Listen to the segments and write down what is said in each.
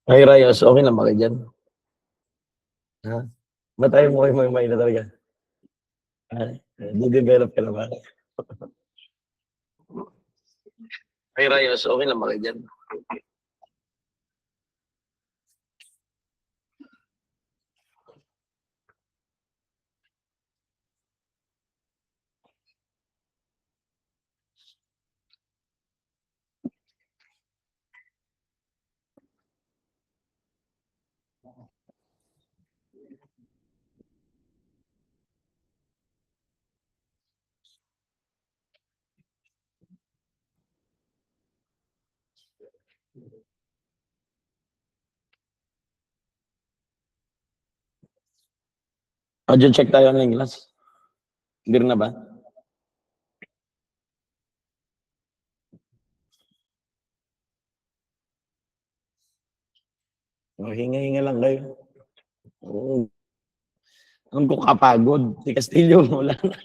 Ay, Rayos, okay lang ba kayo dyan? Ha? Ba't tayo mo kayo may na talaga? Ha? Di-develop ka na ba? Ay, Rayos, okay lang ba kayo dyan? Audio check tayo ng English. Clear na ba? Hinga-hinga lang kayo. Oo. Ang ko kapagod. Si Castillo, wala na.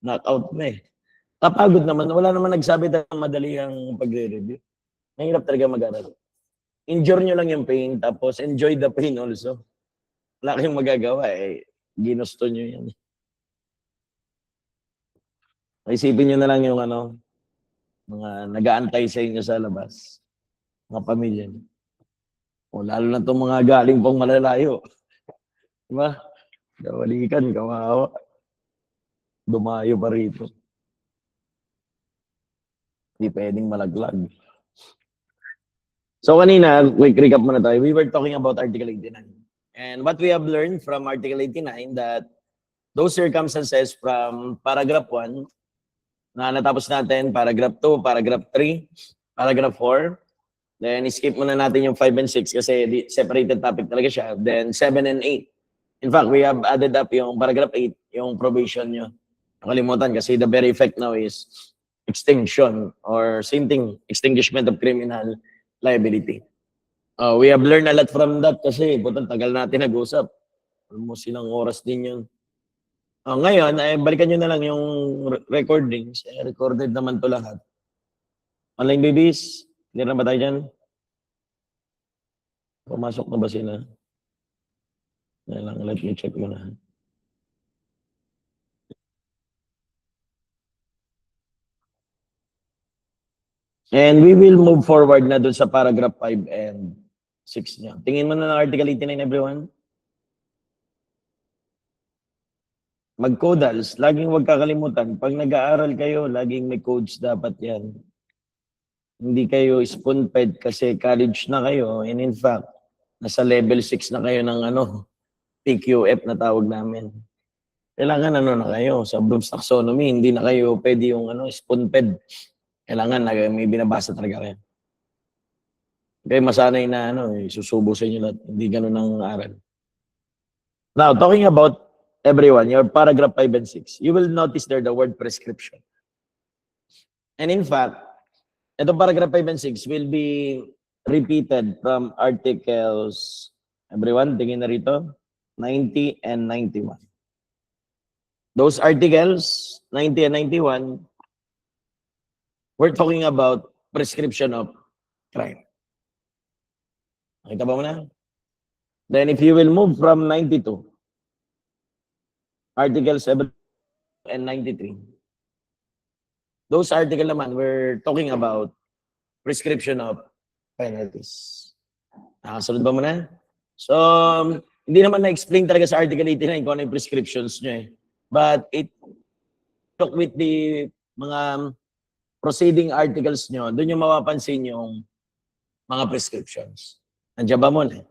Knockout na eh. Kapagod naman. Wala naman nagsabi na madali ang pagre-review. Mahirap talaga mag-aral. Endure nyo lang yung pain, tapos enjoy the pain also. Wala kayong magagawa eh. Ginusto nyo yan. Isipin nyo na lang yung mga nag-aantay sa inyo sa labas. Mga pamilya nyo. O lalo na itong mga galing pang malalayo. Diba? Kawalikan, kawawa. Dumayo pa rito. Hindi pwedeng malaglag. So kanina, quick recap muna tayo. We were talking about Article 89. And what we have learned from Article 89 that those circumstances from paragraph 1 na natapos natin, paragraph 2, paragraph 3, paragraph 4, then skip muna natin yung 5 and 6 kasi separated topic talaga siya. Then 7 and 8. In fact, we have added up yung paragraph 8, yung probation nyo. Nakalimutan kasi the very effect now is extinction or same thing, extinguishment of criminal liability. We have learned a lot from that kasi putang tagal natin nag-usap. Almost ilang oras din yun. Ngayon, balikan nyo na lang yung recordings. Recorded naman to lahat. Online babies, clear na ba tayo dyan? Pumasok na ba sila? Let me check muna. And we will move forward na dun sa paragraph 5 and 6 niya. Tingin mo na ng Article 89, everyone. Mag-codals, laging huwag kakalimutan. Pag nag-aaral kayo, laging may codes dapat yan. Hindi kayo spoon-fed kasi college na kayo. And in fact, nasa level 6 na kayo ng PQF na tawag namin. Kailangan na kayo sa Bloom's Taxonomy. Hindi na kayo pwede yung spoon-fed. Kailangan may binabasa talaga kayo. Kaya masanay na susubo sa inyo lahat. Hindi ganun ang aral. Now, talking about everyone, your paragraph 5 and 6, you will notice there the word prescription. And in fact, itong paragraph 5 and 6 will be repeated from articles, everyone, tingin na rito, 90 and 91. Those articles, 90 and 91, we're talking about prescription of crime. Nakita ba mo na? Then if you will move from 92, Article 7 and 93, those article naman, we're talking about prescription of penalties. Nakasunod ba mo na? So, hindi naman na-explain talaga sa Article 89 kung ano yung prescriptions nyo eh. But look with the mga proceeding articles nyo, doon yung mapapansin yung mga prescriptions. Nandiyan ba mo na?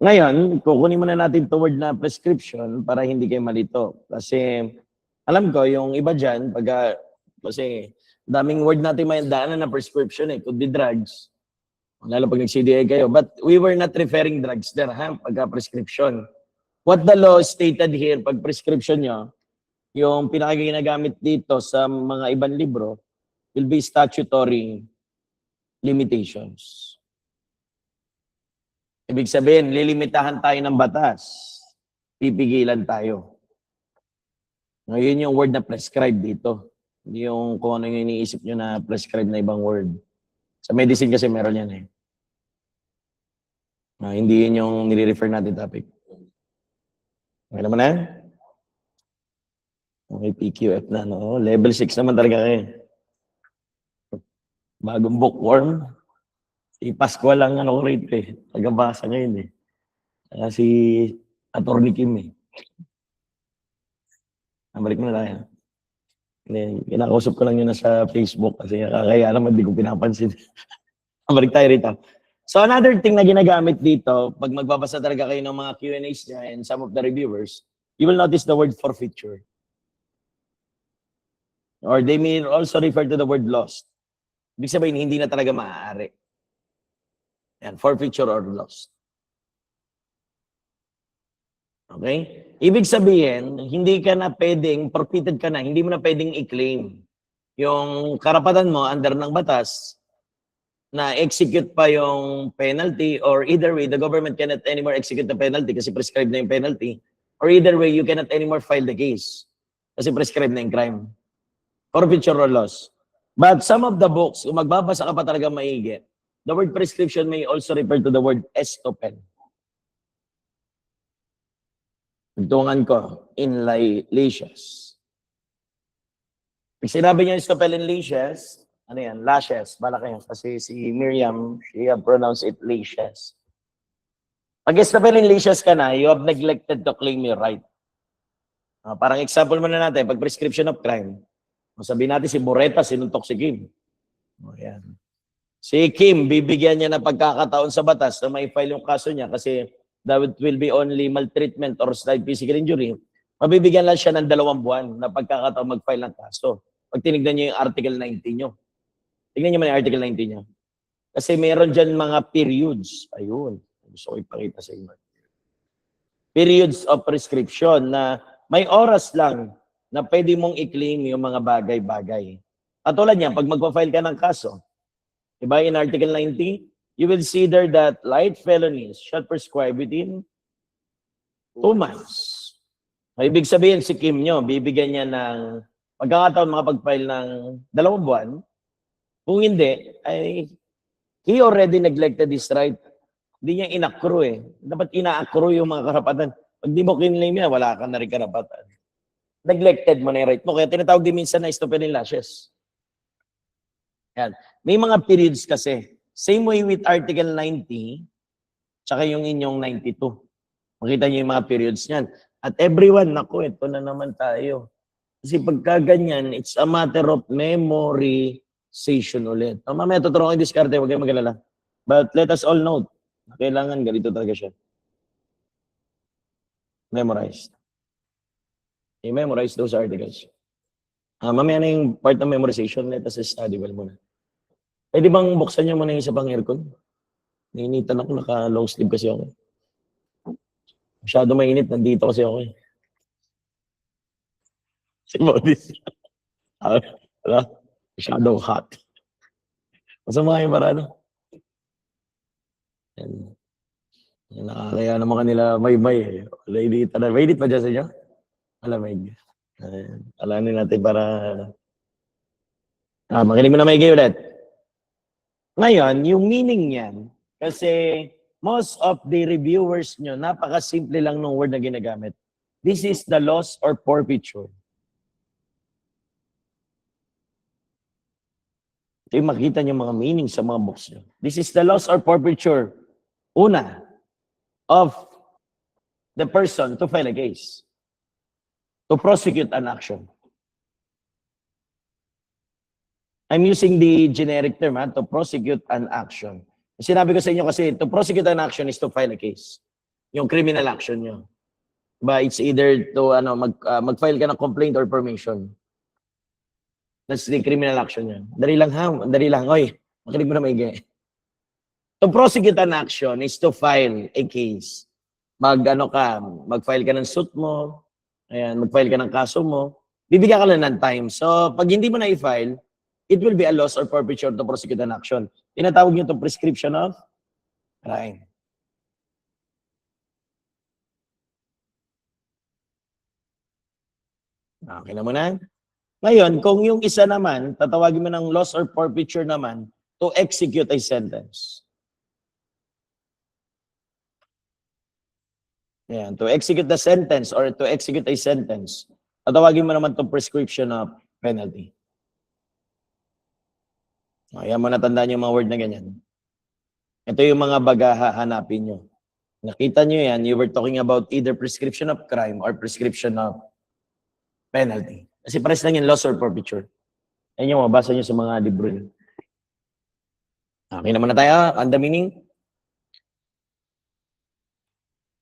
Ngayon, kukunin muna natin toward na prescription para hindi kayo malito. Kasi alam ko, yung iba dyan, kasi daming word natin may daanan na prescription could be drugs. Lalo pag nag-CDA kayo. But we were not referring drugs there, pagka prescription. What the law stated here, pag prescription nyo, yung pinakaginagamit dito sa mga ibang libro, will be statutory limitations. Ibig sabihin, lilimitahan tayo ng batas. Pipigilan tayo. Ngayon yung word na prescribe dito. Hindi yung kung ano yung iniisip nyo na prescribe na ibang word. Sa medicine kasi meron yan hindi yun yung nire-refer natin topic. Okay naman na? Okay, PQF na, no? Level 6 naman talaga kayo. Bagong bookworm. Si Pascual lang ko rito Tagabasa ngayon Si Atty. Kim Balik mo na tayo. Kinakausap ko lang yun sa Facebook kasi kaya naman di ko pinapansin. Balik tayo rito. So another thing na ginagamit dito, pag magbabasa talaga kayo ng mga Q&As niya and some of the reviewers, you will notice the word forfeiture. Or they may also refer to the word lost. Ibig sabihin, hindi na talaga maaari. Yan, forfeiture or lost. Okay? Ibig sabihin, hindi ka na pwedeng, forfeited ka na, hindi mo na pwedeng i-claim yung karapatan mo under ng batas na execute pa yung penalty or either way, the government cannot anymore execute the penalty kasi prescribed na yung penalty or either way, you cannot anymore file the case kasi prescribed na yung crime. Forfeiture or loss. But some of the books, kung magbabasa ka pa talaga maigi, the word prescription may also refer to the word estoppel. Tungan ko, in laches. Pag sinabi niya estoppel in laches, ano yan? Lashes. Bala kayo. Kasi si Miriam, she have pronounced it laches. Pag estoppel in laches ka na, you have neglected to claim your right. Parang example muna natin, pag prescription of crime, sabihin natin si Boreta, sinuntok si Kim. Yan. Si Kim, bibigyan niya ng pagkakataon sa batas na may file yung kaso niya kasi that will be only maltreatment or slight physical injury. Mabibigyan lang siya ng 2 buwan na pagkakataon mag-file ng kaso. Pag tinignan niyo yung Article 19 niyo. Tignan niyo man yung Article 19 niyo. Kasi meron dyan mga periods. Ayun. Gusto ko ipakita sa inyo. Periods of prescription na may oras lang na pwede mong i-claim yung mga bagay-bagay. At tulad niya, pag magpa-file ka ng kaso, diba, in Article 90, you will see there that light felonies shall prescribe within 2 months. Ibig sabihin, si Kim nyo, bibigyan niya ng pagkakataon makapag-file ng 2 buwan. Kung hindi, ay he already neglected his right. Hindi niya inaccrue Dapat ina-accrue yung mga karapatan. Pag di mo kinlaim niya, wala ka na rin karapatan. Neglected mo na yung right mo. Kaya tinatawag din minsan na estoppel in laches. Yan. May mga periods kasi. Same way with Article 90, tsaka yung inyong 92. Makita niyo yung mga periods niyan. At everyone, naku, ito na naman tayo. Kasi pagka ganyan, it's a matter of memorization ulit. Mamaya tuturuan ko yung diskarte, huwag kayong mag-alala. But let us all note, kailangan ganito talaga siya. Memorized. I-memorize those articles. Mamaya na yung part ng memorization, let us study well muna. Pwede bang buksan niyo muna yung isa pang aircon? Nainitan ako, naka-long sleeve kasi ako. Masyado mainit, nandito kasi ako Si Modis. Wala, masyado hot. Masama yung parano. Nakakaya naman kanila may-may Mainit pa dyan sa inyo? Malamig. Alanin natin para... makinig mo na maigi ulit. Ngayon, yung meaning niyan, kasi most of the reviewers nyo, napaka-simple lang ng word na ginagamit. This is the loss or forfeiture. Ito yung makita nyo mga meaning sa mga books nyo. This is the loss or forfeiture, una, of the person to file a case, to prosecute an action. I'm using the generic term to prosecute an action. Sinabi ko sa inyo kasi, to prosecute an action is to file a case. Yung criminal action nyo. But it's either to mag-file ka ng complaint or permission. That's the criminal action nyo. Dali lang ha, dali lang. Oy, makinig mo na maigi. To prosecute an action is to file a case. Mag-file ka ng suit mo, ayan, mag-file ka ng kaso mo, bibigyan ka lang ng time. So, pag hindi mo na i-file, it will be a loss or forfeiture to prosecute an action. Tinatawag nyo itong prescription of crime. Okay na muna. Ngayon, kung yung isa naman, tatawagin mo ng loss or forfeiture naman to execute a sentence. Yan, to execute the sentence or to execute a sentence, tatawagin mo naman itong prescription of penalty. Ayan mo natandaan yung mga word na ganyan. Ito yung mga hahanapin nyo. Nakita nyo yan, you were talking about either prescription of crime or prescription of penalty. Kasi pares lang yung loss or forfeiture. Yan yung mabasa nyo sa mga libro nyo. Okay naman na tayo, on the meaning.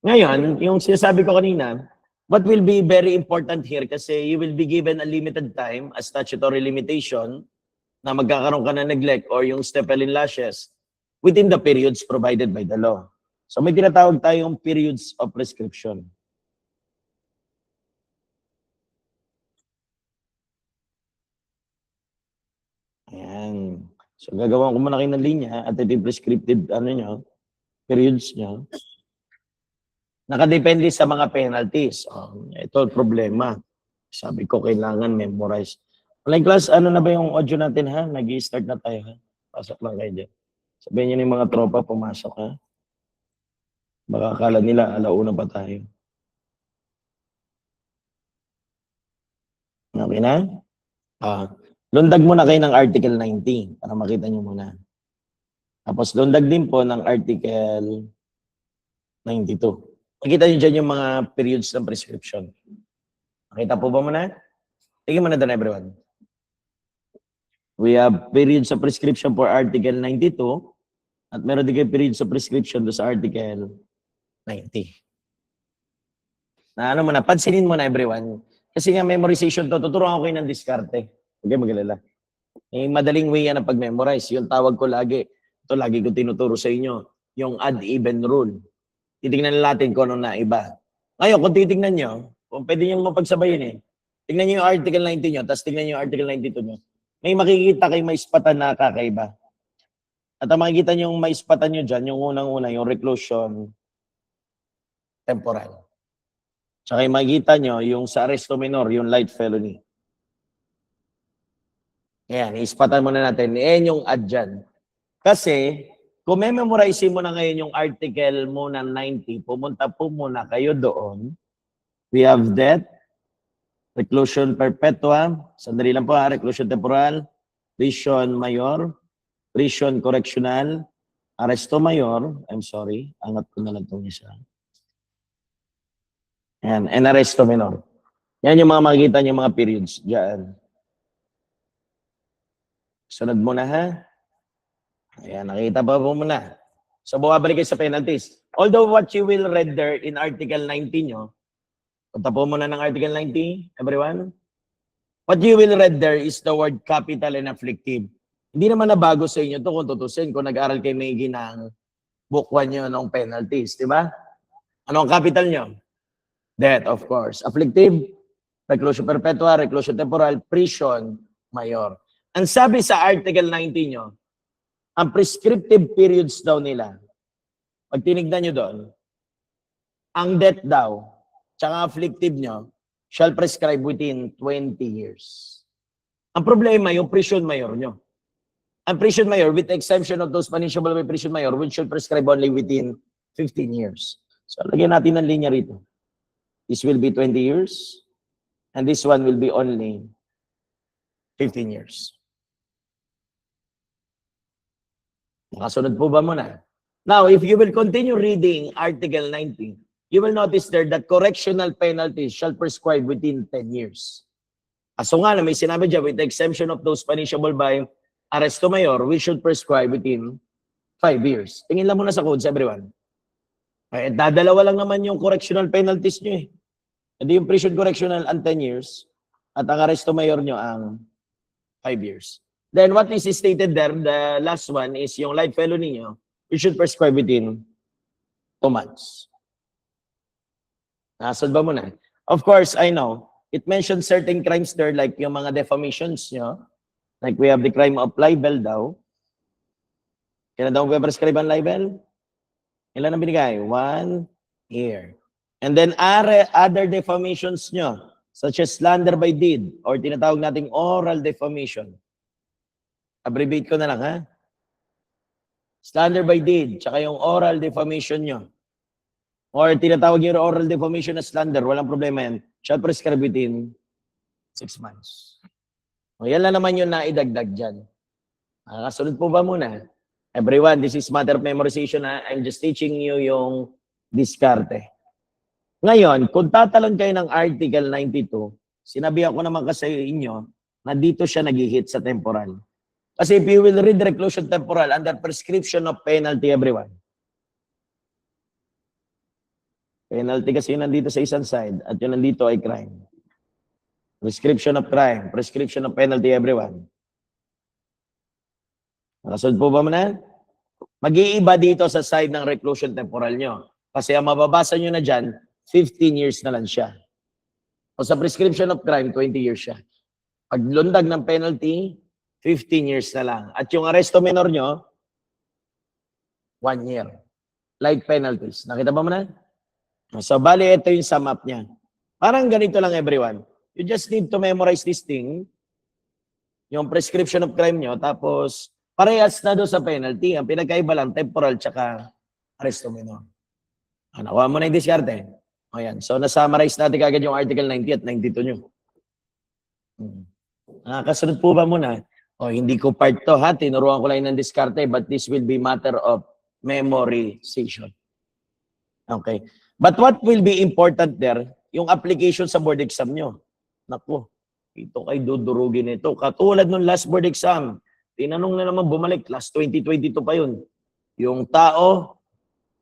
Ngayon, yung sinasabi ko kanina, what will be very important here kasi you will be given a limited time, a statutory limitation, na magkakaroon ka na neglect or yung step-in lashes within the periods provided by the law. So may tinatawag tayong periods of prescription. Ayan. So gagawa ko muna kayo ng linya at ito yung prescriptive periods nyo. Nakadepende sa mga penalties. Ito problema. Sabi ko kailangan memorize. Online class, ano na ba yung audio natin ha? Nag-i-start na tayo ha? Pasok lang kayo dyan. Sabihin nyo yung mga tropa, pumasok ha? Baka akala nila, alauna pa tayo. Okay na? Lundag muna kayo ng Article 19 para makita nyo muna. Tapos lundag din po ng Article 92. Makita nyo dyan yung mga periods ng prescription. Nakita po ba muna? Tingin mo na doon everyone. We have periods of prescription for Article 92 at meron din kayo periods of prescription doon sa Article 90. Na pansinin mo na everyone. Kasi nga memorization to, tuturuan ko kayo ng diskarte. Okay, magalala. Madaling way yan ang pag-memorize. Yung tawag ko lagi. Ito lagi ko tinuturo sa inyo. Yung odd-even rule. Titignan natin kung ano na iba. Ngayon, kung titignan nyo, kung pwede nyo mapagsabayin tignan nyo yung Article 90 nyo, tapos tignan nyo yung Article 92 nyo. May makikita kayo may ispatan na kakaiba. At ang makikita nyo yung may ispatan nyo dyan, yung unang-una, yung reclusion temporal. Tsaka yung makikita nyo yung sa arresto minor, yung light felony. Ayan, ispatan muna natin. Ayan yung add dyan. Kasi, kung memorize mo na ngayon yung article muna 90, pumunta po muna kayo doon. We have that. Reclusion perpetua, sandali lang po reclusion temporal, prison mayor, prison correctional, arresto mayor, I'm sorry, angat ko na lang itong isa. Ayan, and arresto minor. Yan yung mga makikita niyo mga periods dyan. Sunod muna ha. Ayan, nakita pa po muna. So, bumabalik kayo sa penalties. Although what you will read there in Article 19 nyo, punta po muna ng Article 90, everyone. What you will read there is the word capital and afflictive. Hindi naman na bago sa inyo to kung tutusin, kung nag-aral kayo may ginang book 1 nyo ng penalties, di ba? Ano ang capital nyo? Death, of course. Afflictive, reclusion perpetua, reclusion temporal, prison mayor. Ang sabi sa Article 90 nyo, ang prescriptive periods daw nila, pag tinignan nyo doon, ang death daw, tsaka afflictive nyo, shall prescribe within 20 years. Ang problema, yung prison mayor nyo. Ang prison mayor, with the exemption of those punishable by prison mayor, which should prescribe only within 15 years. So, lagyan natin ng linya rito. This will be 20 years, and this one will be only 15 years. Nakasunod po ba muna? Now, if you will continue reading Article 90, you will notice there that correctional penalties shall prescribe within 10 years. So nga na may sinabi dyan, with the exemption of those punishable by arresto mayor, we should prescribe within 5 years. Tingin lang muna sa codes, everyone. Dadalawa lang naman yung correctional penalties nyo eh. Hindi yung prison correctional ang 10 years at ang arresto mayor nyo ang 5 years. Then what is stated there, the last one is yung life felony nyo, you should prescribe within 2 months. Nasad ba muna? Of course, I know, it mentions certain crimes there like yung mga defamations nyo. Like we have the crime of libel daw. Kailan daw prescribe ang libel? Ilan ang binigay? 1 year. And then other defamations nyo, such as slander by deed or tinatawag nating oral defamation. Abbreviate ko na lang, ha? Slander by deed, tsaka yung oral defamation nyo. Or tinatawag yung oral defamation na slander, walang problema yan. Shall prescribe within 6 months. O, yan lang naman yung naidagdag dyan. Kasunod po ba muna? Everyone, this is matter of memorization. I'm just teaching you yung diskarte. Ngayon, kung tatalon kayo ng Article 92, sinabi ako naman kasi inyo na dito siya nag-hit sa temporal. Kasi if you will read reclusion temporal under prescription of penalty, everyone. Penalty kasi yun nandito sa isang side at yun nandito ay crime. Prescription of crime, prescription of penalty, everyone. Nakasunod po ba muna? Mag-iiba dito sa side ng reclusion temporal nyo. Kasi ang mababasa nyo na dyan, 15 years na lang siya. O sa prescription of crime, 20 years siya. Pag lundag ng penalty, 15 years na lang. At yung arresto minor nyo, 1 year. Like penalties. Nakita ba mo na? So, bali, ito yung sum up niya. Parang ganito lang, everyone. You just need to memorize this thing, yung prescription of crime nyo, tapos parehas na doon sa penalty. Ang pinagkaiba lang, temporal tsaka arresto minor. Nakuha mo na yung diskarte. O yan. So, na-summarize natin kagad yung Article 90 at 92 nyo. Kasunod po ba muna? O, hindi ko part to ha. Tinuruan ko lang ng diskarte, but this will be matter of memorization. Okay. But what will be important there, yung application sa board exam nyo. Naku, ito kay dudurugin ito. Katulad nung last board exam, tinanong na naman bumalik, last 2022 pa yun. Yung tao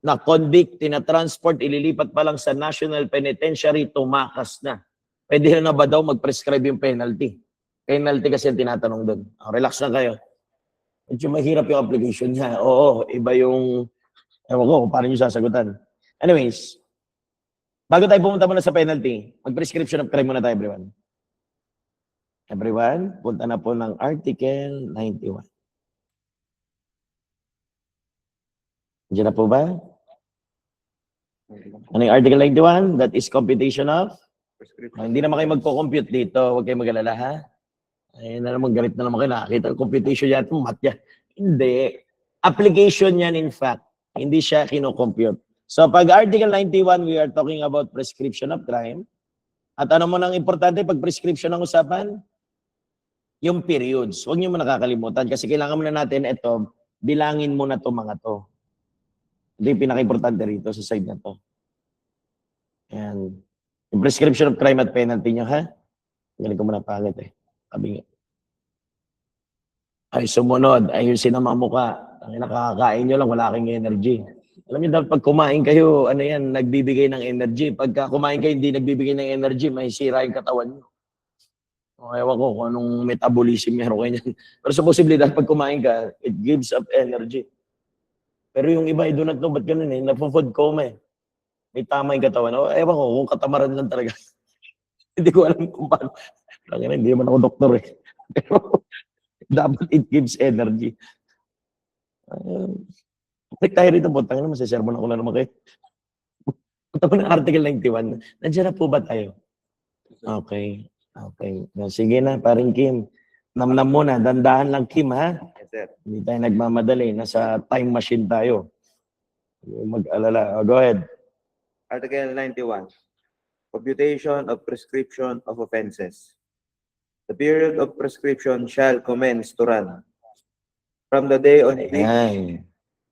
na convict, tinatransport, ililipat pa lang sa National Penitentiary, tumakas na. Pwede na ba daw mag-prescribe yung penalty? Penalty kasi yung tinatanong doon. Relax na kayo. Medyo mahirap yung application niya. Oo, iba yung, ewan ko, paano nyo sasagutan. Anyways, bago tayo pumunta muna sa penalty, mag-prescription of crime muna tayo, everyone. Everyone, punta na po ng Article 91. Diyan na po ba? Ano yung Article 91? That is computation of? Hindi naman kayo magpo-compute dito. Huwag kayo mag-alala, ha? Ayun na naman, galit na naman kayo. Nakakita, computation yan, math yan. Hindi. Application yan, in fact. Hindi siya kino-compute. So, pag Article 91, we are talking about prescription of crime. At ano mo nang importante pag prescription ng usapan? Yung periods. Huwag niyo mo nakakalimutan kasi kailangan muna natin ito, bilangin mo na to mga to. Ito yung pinaka-importante rito sa side na to. Ayan. Yung prescription of crime at penalty nyo, ha? Galing ko muna pangit eh. Sabi nga. Ay, sumunod. Ayun sinama mukha. Ang nakakakain nyo lang, wala kang energy. Alam niyo, dapat pag kumain kayo, ano yan, nagbibigay ng energy. Pagka kumain kayo, hindi nagbibigay ng energy, may sira yung katawan nyo. O, ewan ko kung anong metabolism meron kayo niyan. Pero supposedly, dahil pag kumain ka, it gives up energy. Pero yung iba, I do not know, ba't ganun eh? Napo-food coma eh. May tama yung katawan. O, ewan ko, kung katamaran lang talaga. Hindi ko alam kung paano. Hindi naman ako doktor eh. Pero dapat it gives energy. Click tayo rito po. Tangin naman, sermon ako na naman kayo. Punta po ng Article 91. Nandiyan na po ba tayo? Okay. Okay. Sige na, paring Kim. Namnam muna. Dandahan lang, Kim, ha? Yes, sir. Hindi tayo nagmamadali. Nasa time machine tayo. Mag-alala. Go ahead. Article 91. Computation of prescription of offenses. The period of prescription shall commence to run from the day on which Ayan.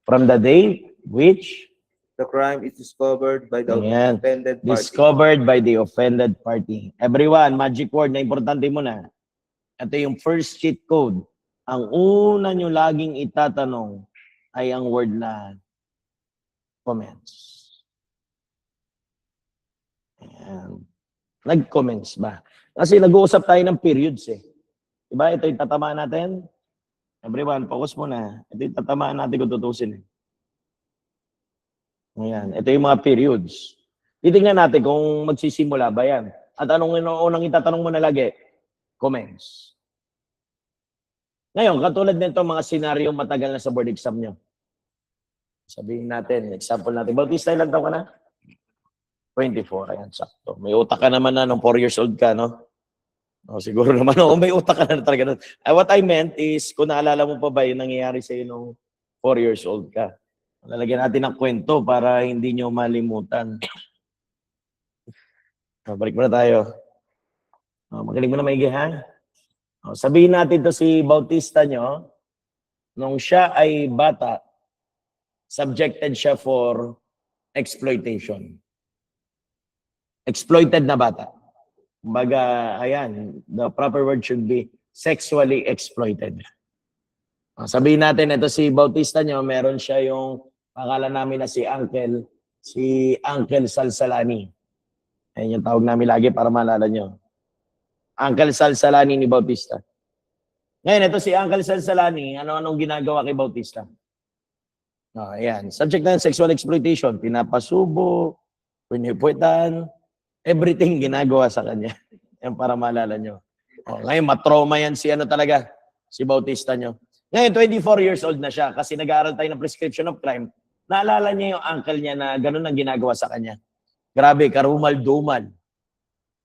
From the day which the crime is discovered by the Ayan. offended party. Discovered by the offended party. Everyone, magic word na importante mo na. Ito yung first cheat code. Ang una nyo laging itatanong ay ang word na comments. Ayan. Nag-comments ba? Kasi nag-uusap tayo ng periods eh. Diba? Ito yung tatamaan natin. Everyone, focus muna. Ito yung tatamaan natin kung tutusin eh. Ayan. Ito yung mga periods. Titingnan natin kung magsisimula ba yan. At anong unang itatanong mo na lagi? Comments. Ngayon, katulad nito mga senaryo matagal na sa board exam nyo. Sabihin natin, example natin. Bautista, ilang taon ka na? 24. Ayan, sakto. May utak ka naman na nung 4 years old ka, no? O, siguro naman, may utak ka na talaga. What I meant is, kung naalala mo pa ba yung nangyayari sa'yo nung 4 years old ka. Lalagyan natin ng kwento para hindi nyo malimutan. Balik muna tayo. Magaling mo na maigi, ha? Sabihin natin to si Bautista nyo, nung siya ay bata, subjected siya for exploitation. Exploited na bata. Kumbaga, ayan, the proper word should be sexually exploited. Sabihin natin, ito si Bautista nyo, meron siya yung pangalan namin na si Uncle Salsalani. Ayan yung tawag namin lagi para maalala nyo. Uncle Salsalani ni Bautista. Ngayon, ito si Uncle Salsalani, anong ginagawa kay Bautista? Ayan, subject na sexual exploitation, pinapasubo, pinipuetan, everything ginagawa sa kanya. Yan para maalala nyo. Ngayon, matrauma yan si si Bautista nyo. Ngayon, 24 years old na siya kasi nag-aaral tayo ng prescription of crime. Naalala niya yung uncle niya na ganun ang ginagawa sa kanya. Grabe, karumal-dumal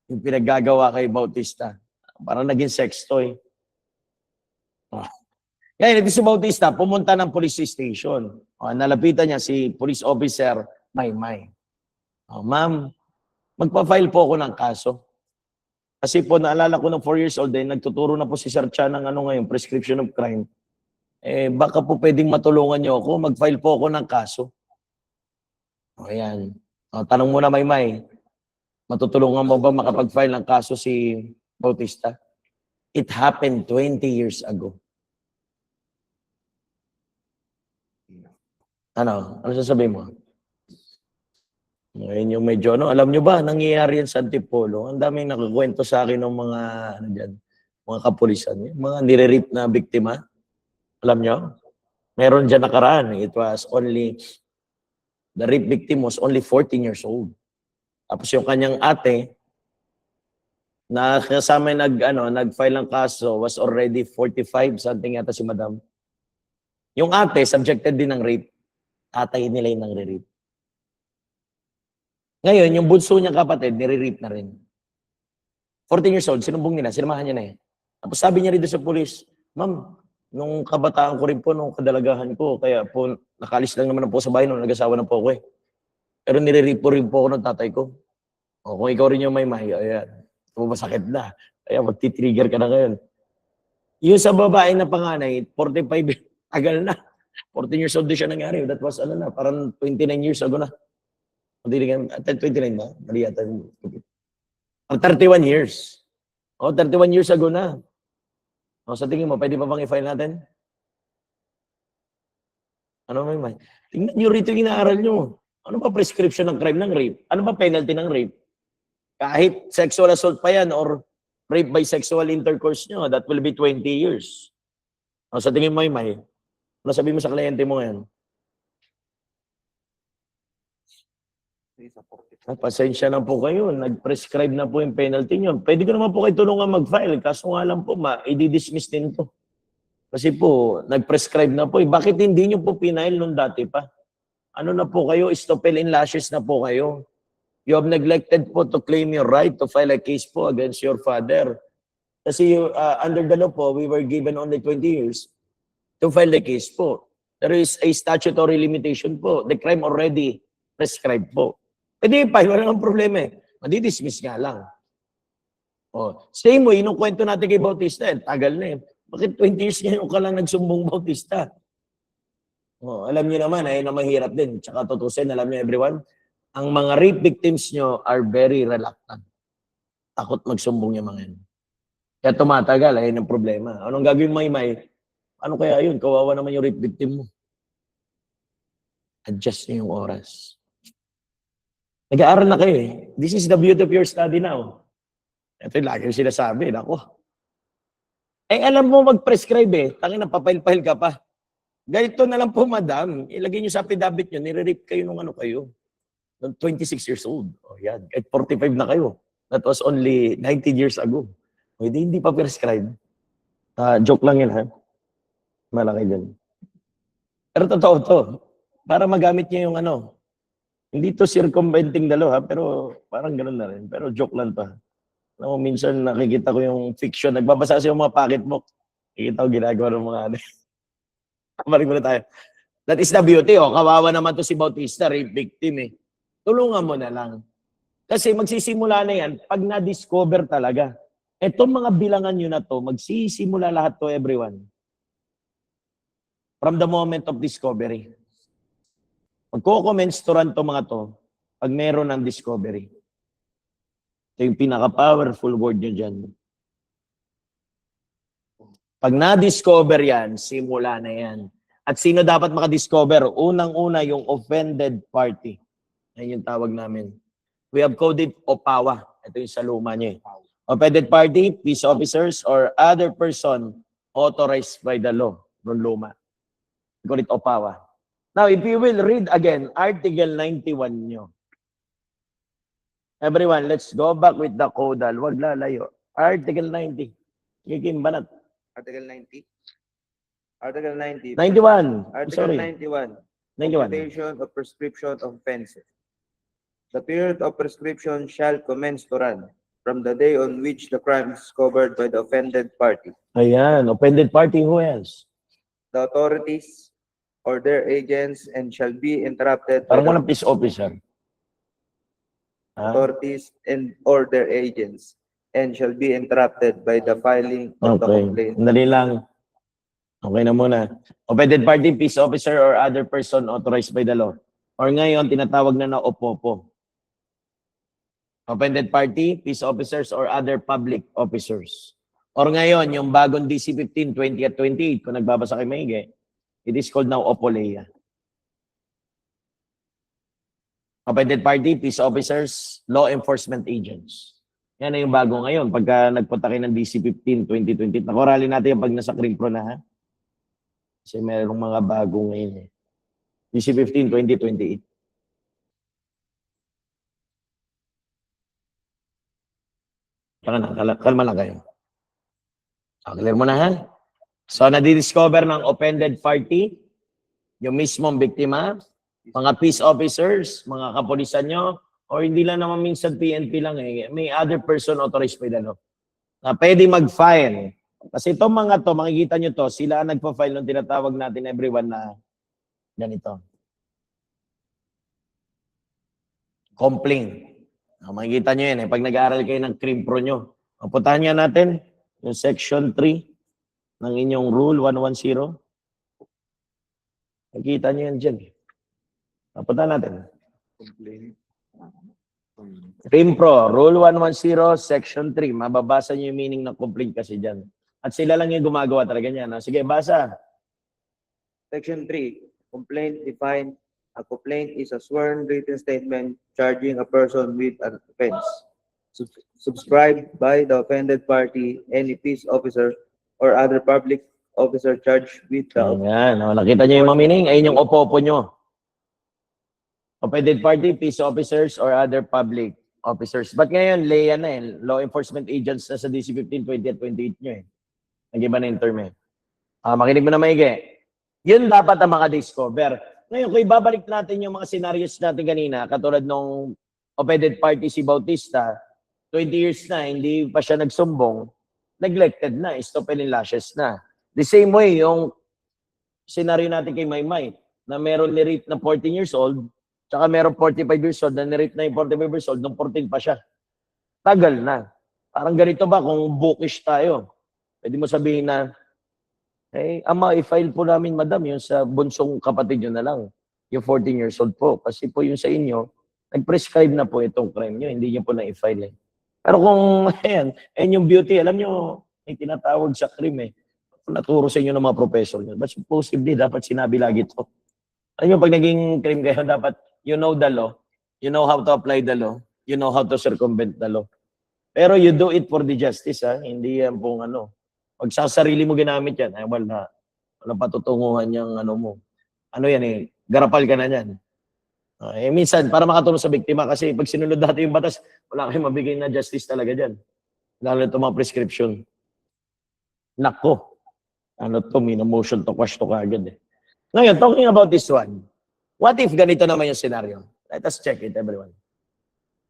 yung pinaggagawa kay Bautista. Parang naging sex toy. Ngayon, ito si Bautista, pumunta ng police station. Nalapitan niya si police officer Maymay. Ma'am, magpa-file po ako ng kaso. Kasi po, naalala ko ng 4 years old, nagtuturo na po si Sir Chan ng ngayon, prescription of crime. Baka po pwedeng matulungan niyo ako, mag-file po ako ng kaso. Ayan. Tanong mo na, Maymay, matutulungan mo ba makapag-file ng kaso si Bautista? It happened 20 years ago. Ano sasabihin mo? Ngayon yung medyo, alam nyo ba, nangyayari yan sa Antipolo. Ang daming nakakwento sa akin ng mga, mga kapulisan, mga nire-rape na biktima. Alam nyo? Meron dyan nakaraan. It was only, the rape victim was only 14 years old. Tapos yung kanyang ate, na kasama nag-file ng kaso, was already 45, something yata si madam. Yung ate, subjected din ng rape. Tatay nila yung nang-rape. Ngayon, yung bunso niyang kapatid, nire-rape na rin. 14 years old, sinumbong nila, sinamahan niya na eh. Tapos sabi niya rin doon sa pulis, Ma'am, nung kabataan ko rin po, nung kadalagahan ko, kaya po, nakalis lang naman po sa bahay nung nag-asawa na po ako eh. Pero nire-rape po rin po ako ng tatay ko. Kung ikaw rin yung Maymay, ayan, masakit na. Kaya magti-trigger ka na ngayon. Yung sa babae na panganay, 45, tagal na. 14 years old din siya nangyari. That was, parang 29 years ago na. 29 ba? Mali yata. 31 years. 31 years ago na. Sa tingin mo, pwede pa bang i-file natin? Ano may? Tingnan nyo rito yung inaaral nyo. Ano ba prescription ng crime ng rape? Ano ba penalty ng rape? Kahit sexual assault pa yan or rape by sexual intercourse nyo, that will be 20 years. Sa tingin mo, may ano sabi mo sa kliyente mo ngayon? Pasensya na po kayo. Nag-prescribe na po yung penalty nyo. Pwede ko naman po kayo tulungan mag-file. Kaso nga lang po, i-dismiss din po. Kasi po, nag-prescribe na po. Bakit hindi nyo po pinail nung dati pa? Ano na po kayo? Stopel in lashes na po kayo. You have neglected po to claim your right to file a case po against your father. Kasi under the law po, we were given only 20 years to file the case po. There is a statutory limitation po. The crime already prescribed po. Pwede pa, wala nang problema eh. Madi-dismiss nga lang. Same way, nung kwento natin kay Bautista, tagal na eh. Bakit 20 years ngayon ka lang nagsumbong Bautista? Oh, alam niyo naman, ayun ang mahirap din. Tsaka tutusin, alam niyo everyone, ang mga rape victims nyo are very reluctant. Takot magsumbong yung mga yan. Kaya tumatagal, ayun ang problema. Anong gagawin Maymay? Ano kaya yun? Kawawa naman yung rape victim mo. Adjust niyo yung oras. Nag-aaral na kayo eh. This is the beauty of your study now. Ito yung lagi yung sinasabi. Nako. Eh, alam mo mag-prescribe eh. Tangin na, papile-file ka pa. Ganito na lang po, madam. Ilagay niyo sa affidavit niyo, nire-rape kayo nung ano kayo. Nung 26 years old. O yan. At 45 na kayo. That was only 19 years ago. O hindi pa prescribe. Joke lang yun, ha? Malaki dyan. Pero totoo to. Para magamit niya yung ano. Hindi to circumventing the law, ha? Pero parang ganun na rin. Pero joke lang to, ha? Alam mo, minsan nakikita ko yung fiction. Nagbabasa sa yung mga pocketbook. Nakikita ko ginagawa ng mga ano. Balik muna tayo. That is the beauty, oh. Kawawa naman to si Bautista, rape victim, eh. Tulungan mo na lang. Kasi magsisimula na yan pag na-discover talaga. Etong mga bilangan nyo na to, magsisimula lahat to, everyone. From the moment of discovery. Magko-commensuran to mga to pag meron ng discovery. Ito yung pinaka-powerful word nyo dyan. Pag na-discover yan, simula na yan. At sino dapat makadiscover? Unang-una yung offended party. Yan yung tawag namin. We have coded OPAWA. Ito yung sa luma niya. Offended party, peace officers, or other person authorized by the law. Ng luma. We call it OPAWA. Now, if you will read again, Article 91 nyo. Everyone, let's go back with the codal. Wag lalayo. Article 90. Kikim banat. Article 90. Article 90. 91. Article Sorry. 91. 91. Computation of prescription of offenses. The period of prescription shall commence to run from the day on which the crime is discovered by the offended party. Ayan. Offended party, who else? The authorities or their agents and shall be interrupted by Parang the walang peace officer. Ha? authorities and or their agents and shall be interrupted by the filing of the Okay. complaint. Sandali lang. Okay na muna. Offended party, peace officer, or other person authorized by the law. Or ngayon, tinatawag na na OPOPO. Offended party, peace officers, or other public officers. Or ngayon, yung bagong DC 15, 20 at 28, kung nagbabasa kayo maigi, it is called now OPOLEA. Offended party, peace officers, law enforcement agents. Yan na yung bago ngayon. Pagka nagpunta kayo ng DC 15, 2020, nakorali natin yung pag nasa Crimpro na, ha? Kasi mayroong mga bago ngayon, eh. DC 15, 2028. Kalma lang kayo. Clear mo na, ha? So, nadidiscover ng offended party, yung mismong biktima, mga peace officers, mga kapulisan nyo, o hindi lang naman minsan PNP lang eh. May other person authorized by the law na pwede mag-file. Kasi itong mga to, makikita nyo to, sila ang nagpa-file nung tinatawag natin everyone na ganito. Complaint. Makikita nyo yan eh. Pag nag-aaral kayo ng Crimpro nyo, puntahan nga natin yung section 3 ng inyong rule 110. Makikita nyo yan dyan. Puntahan natin. Crimpro, Rule 110, Section 3. Mababasa niyo yung meaning ng complaint kasi dyan. At sila lang yung gumagawa talaga niyan. Sige, basa. Section 3. Complaint defined. A complaint is a sworn written statement charging a person with an offense. Subscribed by the offended party, any peace officer, or other public officer charged with the Ayan. Nakita niyo yung mga meaning? Ayun yung opopo nyo. Offended party, peace officers, or other public officers. But ngayon, LEA na eh. Law enforcement agents na sa DC 15, 20 at 28 nyo eh. Nag-iba na yung term eh. Makinig mo na maigi. Yun dapat ang maka-discover. Ngayon, kung ibabalik natin yung mga scenarios natin kanina, katulad nung offended party si Bautista, 20 years na, hindi pa siya nagsumbong, neglected na, stop and lashes na. The same way, yung scenario natin kay Maymay, na meron ni-rape na 14 years old, tsaka meron 45 years old, na ni-rape na yung 45 years old, nung 14 pa siya. Tagal na. Parang ganito ba kung bookish tayo? Pwede mo sabihin na, Eh, i-file po namin, madam, yung sa bunsong kapatid nyo na lang. Yung 14 years old po. Kasi po yung sa inyo, nag-prescribe na po itong crime nyo. Hindi nyo po na-i-file eh. Pero kung, ayan, yung beauty, alam nyo, may tinatawag sa crime eh. Naturo sa inyo ng mga professor nyo. But supposedly, dapat sinabi lagi to. Alam nyo, pag naging crime kayo, dapat you know the law, you know how to apply the law, you know how to circumvent the law. Pero you do it for the justice, ha? Hindi yan pong ano. Pag sa sarili mo ginamit yan, ay wala. Walang patutunguhan yung ano mo. Ano yan eh, garapal ka na yan. Minsan, para makatulong sa biktima, kasi pag sinunod natin yung batas, wala kayong mabigay na justice talaga dyan. Lalo ito mga prescription. Nako. Ano to, may motion to quash to kagad eh. Ngayon, talking about this one, what if ganito naman yung scenario? Let us check it, everyone.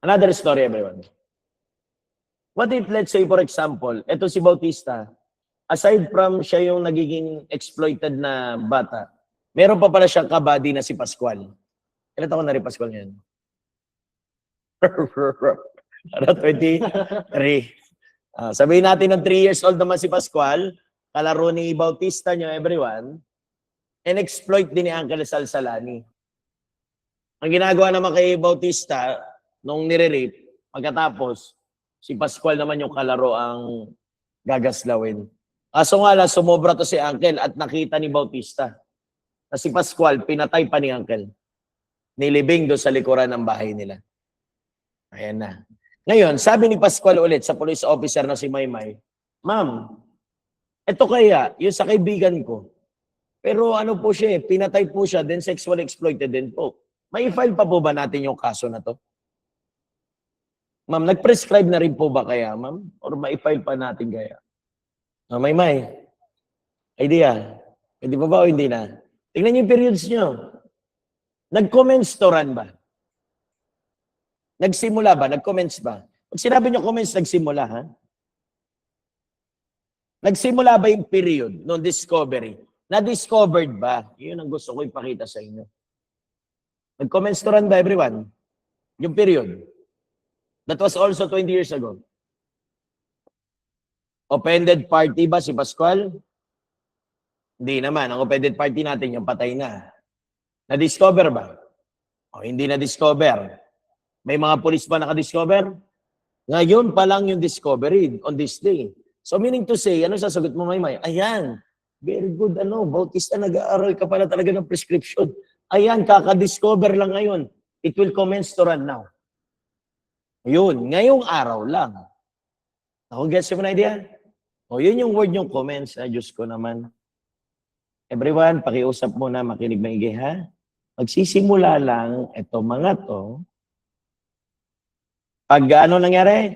Another story, everyone. What if, let's say, for example, eto si Bautista, aside from siya yung nagiging exploited na bata, meron pa pala siyang kabady na si Pascual. Ilan taon na rin Pascual ngayon? 23. Sabihin natin ng 3 years old naman si Pascual, kalaro ni Bautista niyo, everyone, and exploit din ni Uncle Salsalani. Ang ginagawa naman kay Bautista, nung nire-rape, pagkatapos, si Pascual naman yung kalaro ang gagaslawin. Kaso nga lang, sumobra to si Uncle at nakita ni Bautista na si Pascual, pinatay pa ni Uncle. Nilibing doon sa likuran ng bahay nila. Ayan na. Ngayon, sabi ni Pascual ulit sa police officer na si Maymay, Ma'am, ito kaya, yung sa kaibigan ko. Pero ano po siya, pinatay po siya, then sexually exploited din po. May file pa po ba natin yung kaso na to? Ma'am, nag-prescribe na rin po ba kaya, ma'am? Or ma-file pa natin kaya? May. Idea. Pwede pa ba o hindi na? Tingnan niyo yung periods niyo. Nag-commence to run ba? Nagsimula ba? Nag-commence ba? Pag sinabi niyo commence, nagsimula, ha? Nagsimula ba yung period no discovery? Na-discovered ba? Yun ang gusto ko ipakita sa inyo. Nag-commence to run ba, everyone? Yung period. That was also 20 years ago. Offended party ba si Pascual? Hindi naman. Ang offended party natin, yung patay na. Na-discover ba? O hindi na-discover. May mga polis ba naka-discover? Ngayon pa lang yung discovery on this day. So meaning to say, ano sasagot mo, Maymay? Ayan. Very good, Bautista, nag-aaral ka pala talaga ng prescription. Ayan, kaka-discover lang ngayon. It will commence to run now. Yun, ngayong araw lang. Ako, gets mo na idea? O, yun yung word yung comments. Diyos ko naman. Everyone, pakiusap muna, makinig maigi, ha? Magsisimula lang, ito mga to. Pag ano nangyari?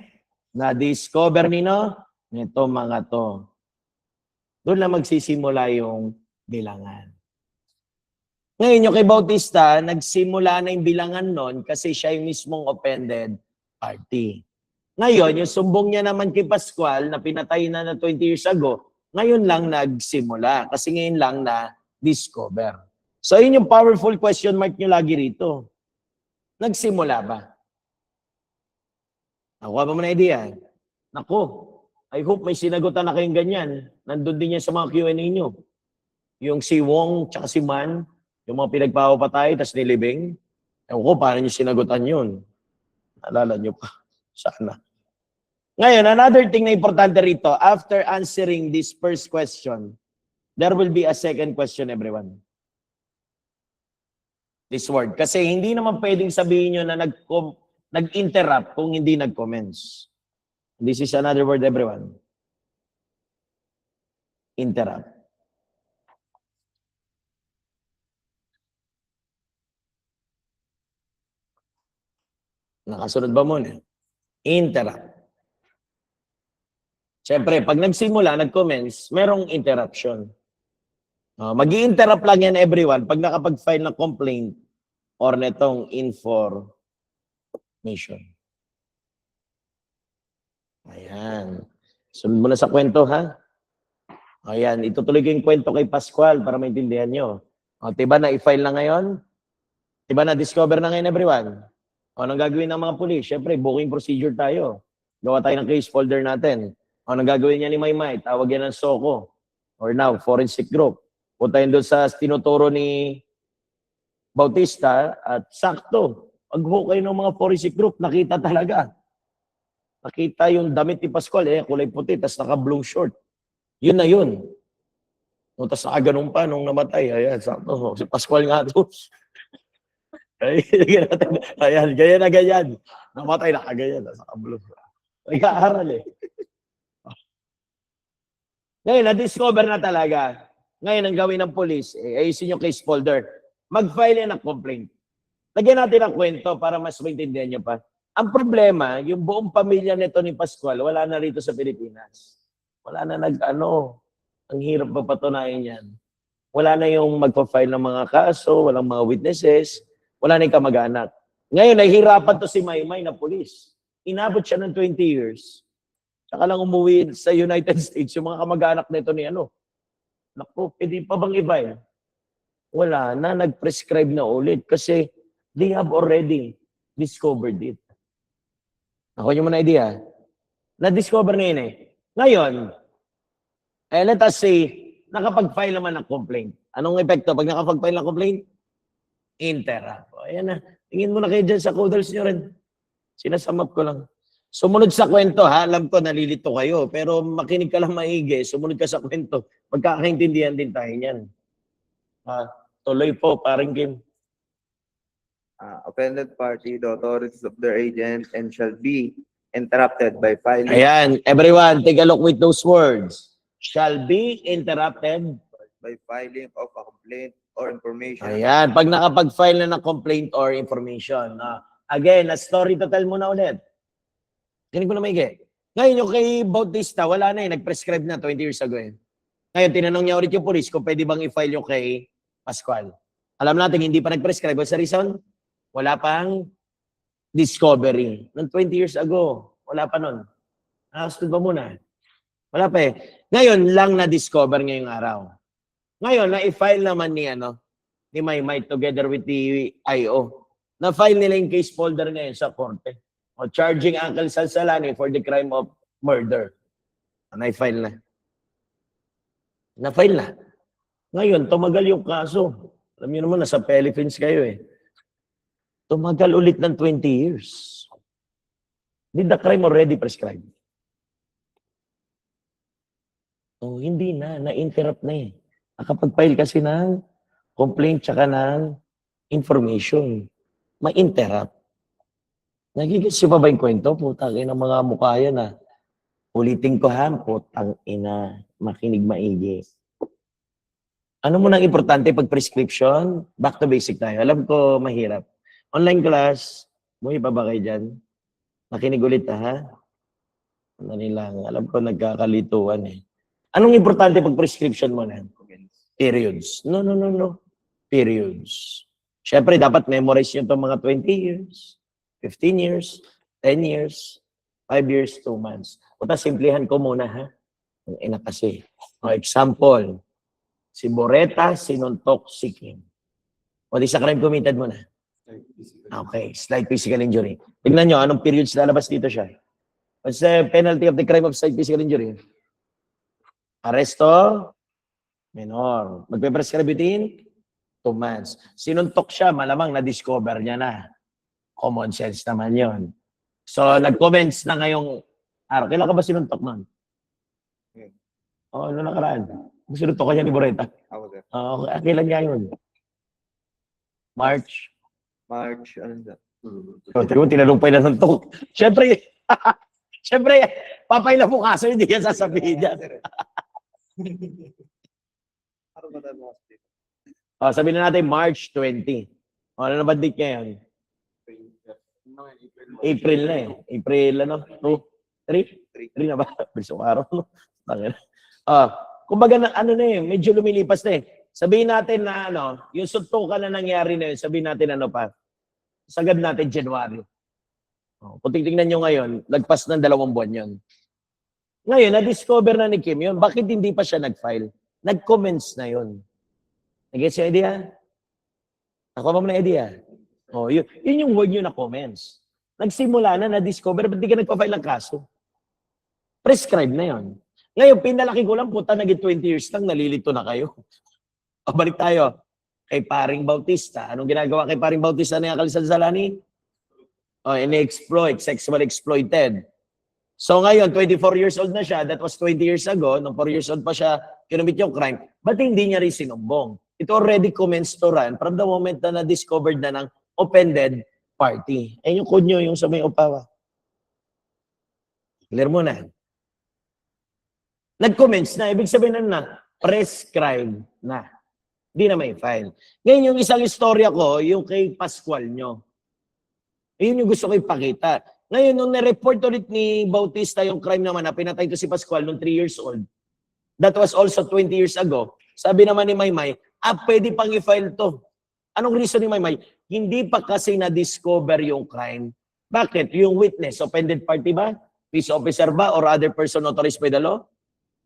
Na-discover nino, ito mga to. Doon lang magsisimula yung bilangan. Ngayon, yung kay Bautista, nagsimula na yung bilangan nun kasi siya yung mismong offended party. Ngayon, yung sumbong niya naman kay Pascual na pinatay na 20 years ago, ngayon lang nagsimula kasi ngayon lang na-discover. So, yun yung powerful question mark nyo lagi rito. Nagsimula ba? Nakuha ba mo na idea? Naku, I hope may sinagutan na kayong ganyan. Nandun din yan sa mga Q&A nyo. Yung si Wong tsaka si Man, yung mga pinagpapatay, tas nilibing. Ewan ko, paano nyo sinagutan yun? Naalala nyo pa. Sana. Ngayon, another thing na importante rito, after answering this first question, there will be a second question, everyone. This word. Kasi hindi naman pwedeng sabihin nyo na nag-interrupt kung hindi nag-comments. This is another word, everyone. Interrupt. Nakasunod ba muna? Interrupt. Siyempre, pag nagsimula, nag-comments, merong interruption. Mag-i-interrupt lang yan, everyone, pag nakapag-file ng complaint or netong information. Ayan. Sunod mo na sa kwento, ha? Ayan, itutuloy ko yung kwento kay Pascual para maintindihan nyo. Diba na i-file na ngayon? Diba na discover na ngayon, everyone? Anong gagawin ng mga pulis? Siyempre, booking procedure tayo. Gawa tayo ng case folder natin. Anong gagawin niya ni Maymay? Tawag yan ng SOCO. or now, forensic group. Puntahin doon sa tinuturo ni Bautista at sakto. Pag-ho kayo ng mga forensic group, nakita talaga. Nakita yung damit ni Pascual, kulay puti, tas naka-blue short. Yun na yun. No, tas nakaganon pa nung namatay. Ayan, sakto. Si Pascual nga to. Ayan, ganyan na ganyan. Namatay, nakaganyan. Tas naka-blue. Nag-aaral Ngayon, na-discover na talaga. Ngayon, ang gawin ng police, ayusin yung case folder. Mag-file yan ng complaint. Lagyan natin ang kwento para mas maintindihan nyo pa. Ang problema, yung buong pamilya nito ni Pascual, wala na rito sa Pilipinas. Wala na ang hirap papatunayan yan. Wala na yung magpa-file ng mga kaso, walang mga witnesses, wala na yung kamag-anak. Ngayon, nahihirapan to si Maymay na police. Inabot siya ng 20 years. Saka lang umuwi sa United States, yung mga kamag-anak nito ni Naku, pwede pa bang iba Wala na, nag-prescribe na ulit kasi they have already discovered it. Ako nyo mo na idea. Na-discover na yun Ngayon, let us say, nakapag-file naman ng complaint. Anong epekto pag nakapag-file ng complaint? Interrupt. Ayan na. Tingin mo na kayo dyan sa codals nyo rin. Sinasamap ko lang. Sumunod sa kwento alam ko nalilito kayo, pero makinig ka lang maigi, sumunod ka sa kwento. Magkakaintindihan din tayo niyan. Tuloy po, paring Kim. Offended party, the authorities of their agent, and shall be interrupted by filing. Ayan, everyone, take a look with those words. Shall be interrupted By filing of a complaint or information. Ayan, pag nakapag-file na ng complaint or information. Again, a story to tell mo na ulit. Tinig mo na maigi. Ngayon, yung kay Bautista, wala na nag-prescribe na 20 years ago Ngayon, tinanong niya ulit yung police kung pwede bang i-file yung kay Pascual. Alam natin, hindi pa nag-prescribe. What's the reason? Wala pang discovery. Noong 20 years ago, wala pa nun. Nakasunod ba muna? Wala pa Ngayon lang na-discover ngayong araw. Ngayon, na-file naman ni Maymay together with the IO. Na-file nila yung case folder ngayon sa korte. Charging Uncle Salsalani for the crime of murder. Na-file na. Na-file na. Ngayon, tumagal yung kaso. Alam niyo naman, nasa Philippines kayo Tumagal ulit ng 20 years. Did the crime already prescribed? Hindi na. Na-interrupt na Nakapag-file kasi ng complaint tsaka ng information. Ma-interrupt. Nagigits pa ba yung kwento? Putang ina mga mukha yan Ulitin ko putang ina. Makinig maigi. Ano mo nang importante pag prescription? Back to basic tayo. Alam ko mahirap. Online class, buhay pa ba kayo dyan? Makinig ulit Ano lang, alam ko nagkakalituan Anong importante pag prescription mo na? Periods. No. Periods. Siyempre, dapat memorize nyo itong mga 20 years, 15 years, 10 years, 5 years, 2 months. Puta, simplihan ko muna Ang ina kasi. Example, si Boreta, sinuntok si Kim. What is the crime committed mo na? Okay, slight physical injury. Tignan nyo, anong periods lalabas dito siya? What's the penalty of the crime of slight physical injury? Arresto, minor. Magpe-prescribe within 2 months. Sinuntok siya, malamang na-discover niya na. Common sense naman yon. So, nag-comments na ngayong araw. Kailan ka ba sinuntok nun? Ano nakaraan? Sinuntok ka niya ni Boreta? Ako, sir. Kailan nga yun? March, tinanong pa yung nasuntok. Siyempre, papayla mo kaso, hindi yan sasabihin niya. Sabihin na natin March 20. Ano na ba date ngayon? April na April 2? 3 na ba? Bilisong araw. Kumbaga, medyo lumilipas na Sabihin natin na yung suntukan na nangyari na yun, sabihin natin sagad natin January. Kung tingnan nyo ngayon, lagpas ng 2 buwan yun. Ngayon, na-discover na ni Kim yun. Bakit hindi pa siya nag-file? Nag-comments na yun. Nag-gets yung idea? Nakuha mo na idea? Yun yung word nyo na comments. Nagsimula na, na-discover, ba't di ka nagpa-file ng kaso? Prescribe na yun. Ngayon, pinalaki ko lang, puta, naging 20 years lang, nalilito na kayo. O, balik tayo. Kay Paring Bautista. Anong ginagawa kay Paring Bautista na Kalisal Zalani? O, ini-exploit, sexual exploited. So ngayon, 24 years old na siya. That was 20 years ago. Nung 4 years old pa siya, kinumit yung crime. Ba't hindi niya rin sinumbong? It already commenced to run from the moment na na-discovered na ng offended party. Ayun yung code nyo, yung sa may Opawa. Clear mo na. Nag-commence na. Ibig sabihin na, prescribe na. Hindi na may file. Ngayon, yung isang istorya ko, yung kay Pascual nyo. Ayun yung gusto ko ipakita. Ngayon, nung na-report ulit ni Bautista yung crime naman na pinatay ko si Pascual nung 3 years old, that was also 20 years ago, sabi naman ni Maymay, pwede pang i-file to. Anong reason ni Maymay? Hindi pa kasi na-discover yung crime. Bakit? Yung witness, offended party ba? Peace officer ba? Or other person authorized by the law?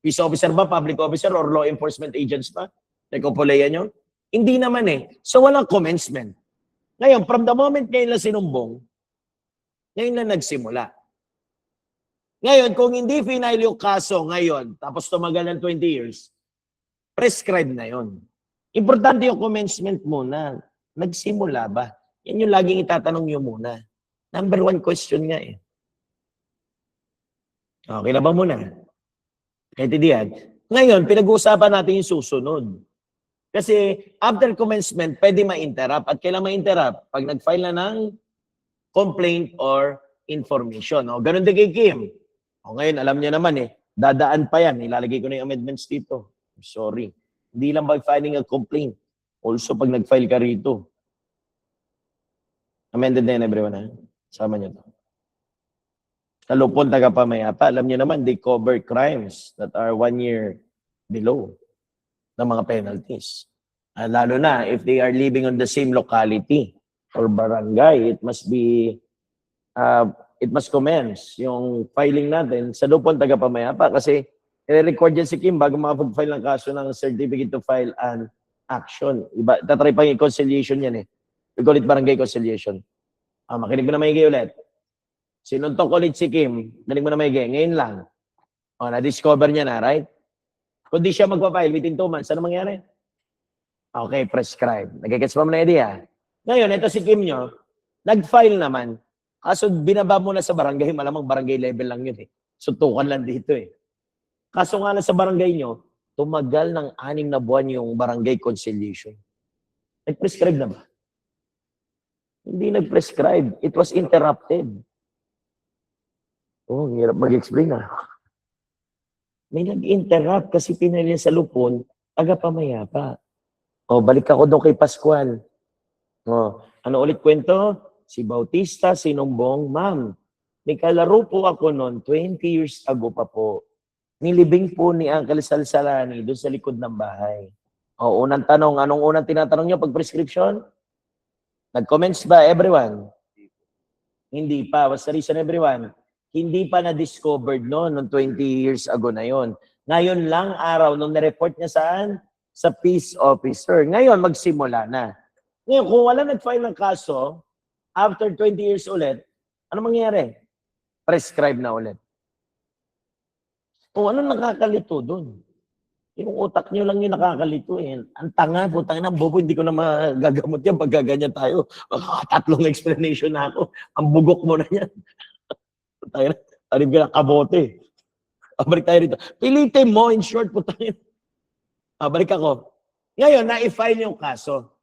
Peace officer ba? Public officer? Or law enforcement agents ba? Nagkupuleya nyo? Hindi naman eh. So walang commencement. Ngayon, from the moment ngayon na sinumbong, ngayon na nagsimula. Ngayon, kung hindi final yung kaso ngayon, tapos tumagal ng 20 years, prescribe na yon. Importante yung commencement muna. Nagsimula ba? Yan yung laging itatanong nyo muna. Number 1 question nga eh. Okay na ba muna? Kahit hindi yan. Ngayon, pinag-uusapan natin yung susunod. Kasi after commencement, pwede ma-interrupt. At kailan ma-interrupt? Pag nag-file na ng complaint or information. O, ganun din kay Kim. O, ngayon, alam niya naman eh, dadaan pa yan. Ilalagay ko na yung amendments dito. Sorry. Hindi lang by filing a complaint. Also, pag nag-file ka rito. Amended na yan, everyone, ha? Sama niyo to. Kalupon, tagapamayapa. Alam niyo naman, they cover crimes that are 1 year below ng mga penalties. Lalo na, if they are living on the same locality or barangay, it must commence yung filing natin sa lupon, tagapamayapa. Kasi, i-record yan si Kim bago makapag-file ng kaso ng certificate to file an action. Iba, tatry pang i-conciliation yan eh. We call it barangay conciliation. Makinig mo na maigi ulit. Sinuntok ulit si Kim, galing mo na maigi. Ngayon lang. Na-discover niya na, right? Kung di siya magpa-file within 2 months, ano mangyari? Okay, prescribe. Nagigets mo na idea. Ngayon, ito si Kim nyo, nag-file naman. Kaso binaba mo na sa barangay, malamang barangay level lang yun eh. Suntukan lang dito eh. Kaso nga lang sa barangay nyo, tumagal ng 6 na buwan yung barangay conciliation. Nag-prescribe na ba? Hindi nag-prescribe. It was interrupted. Oh, hirap mag-explain na. May nag-interrupt kasi pinalya sa lupon, tagapamayapa. Balik ako doon kay Pascual. Ano ulit kwento? Si Bautista, sinumbong, ma'am, may kalaro po ako noon, 20 years ago pa po. Nilibing po ni Uncle Salsalani doon sa likod ng bahay. Unang tanong, anong unang tinatanong niyo pag prescription? Nag-comments ba everyone? Hindi pa. What's the reason everyone? Hindi pa na-discovered noong 20 years ago na yon. Ngayon lang araw, nung na-report niya saan? Sa peace officer. Ngayon, magsimula na. Ngayon, kung wala nag-file ng kaso, after 20 years ulit, ano mangyayari? Prescribe na ulit. Ano nakakalito doon? Yung utak nyo lang yung nakakalito eh. Ang tanga, putang ina, bobo, hindi ko na magagamot yan pag gaganyan tayo. Tatlong explanation na ako. Ang bugok mo na yan. Putang ina, tarib ka na kabote. Balik tayo rito. Pilitin mo, in short, putang ina. Balik ako. Ngayon, na-file yung kaso.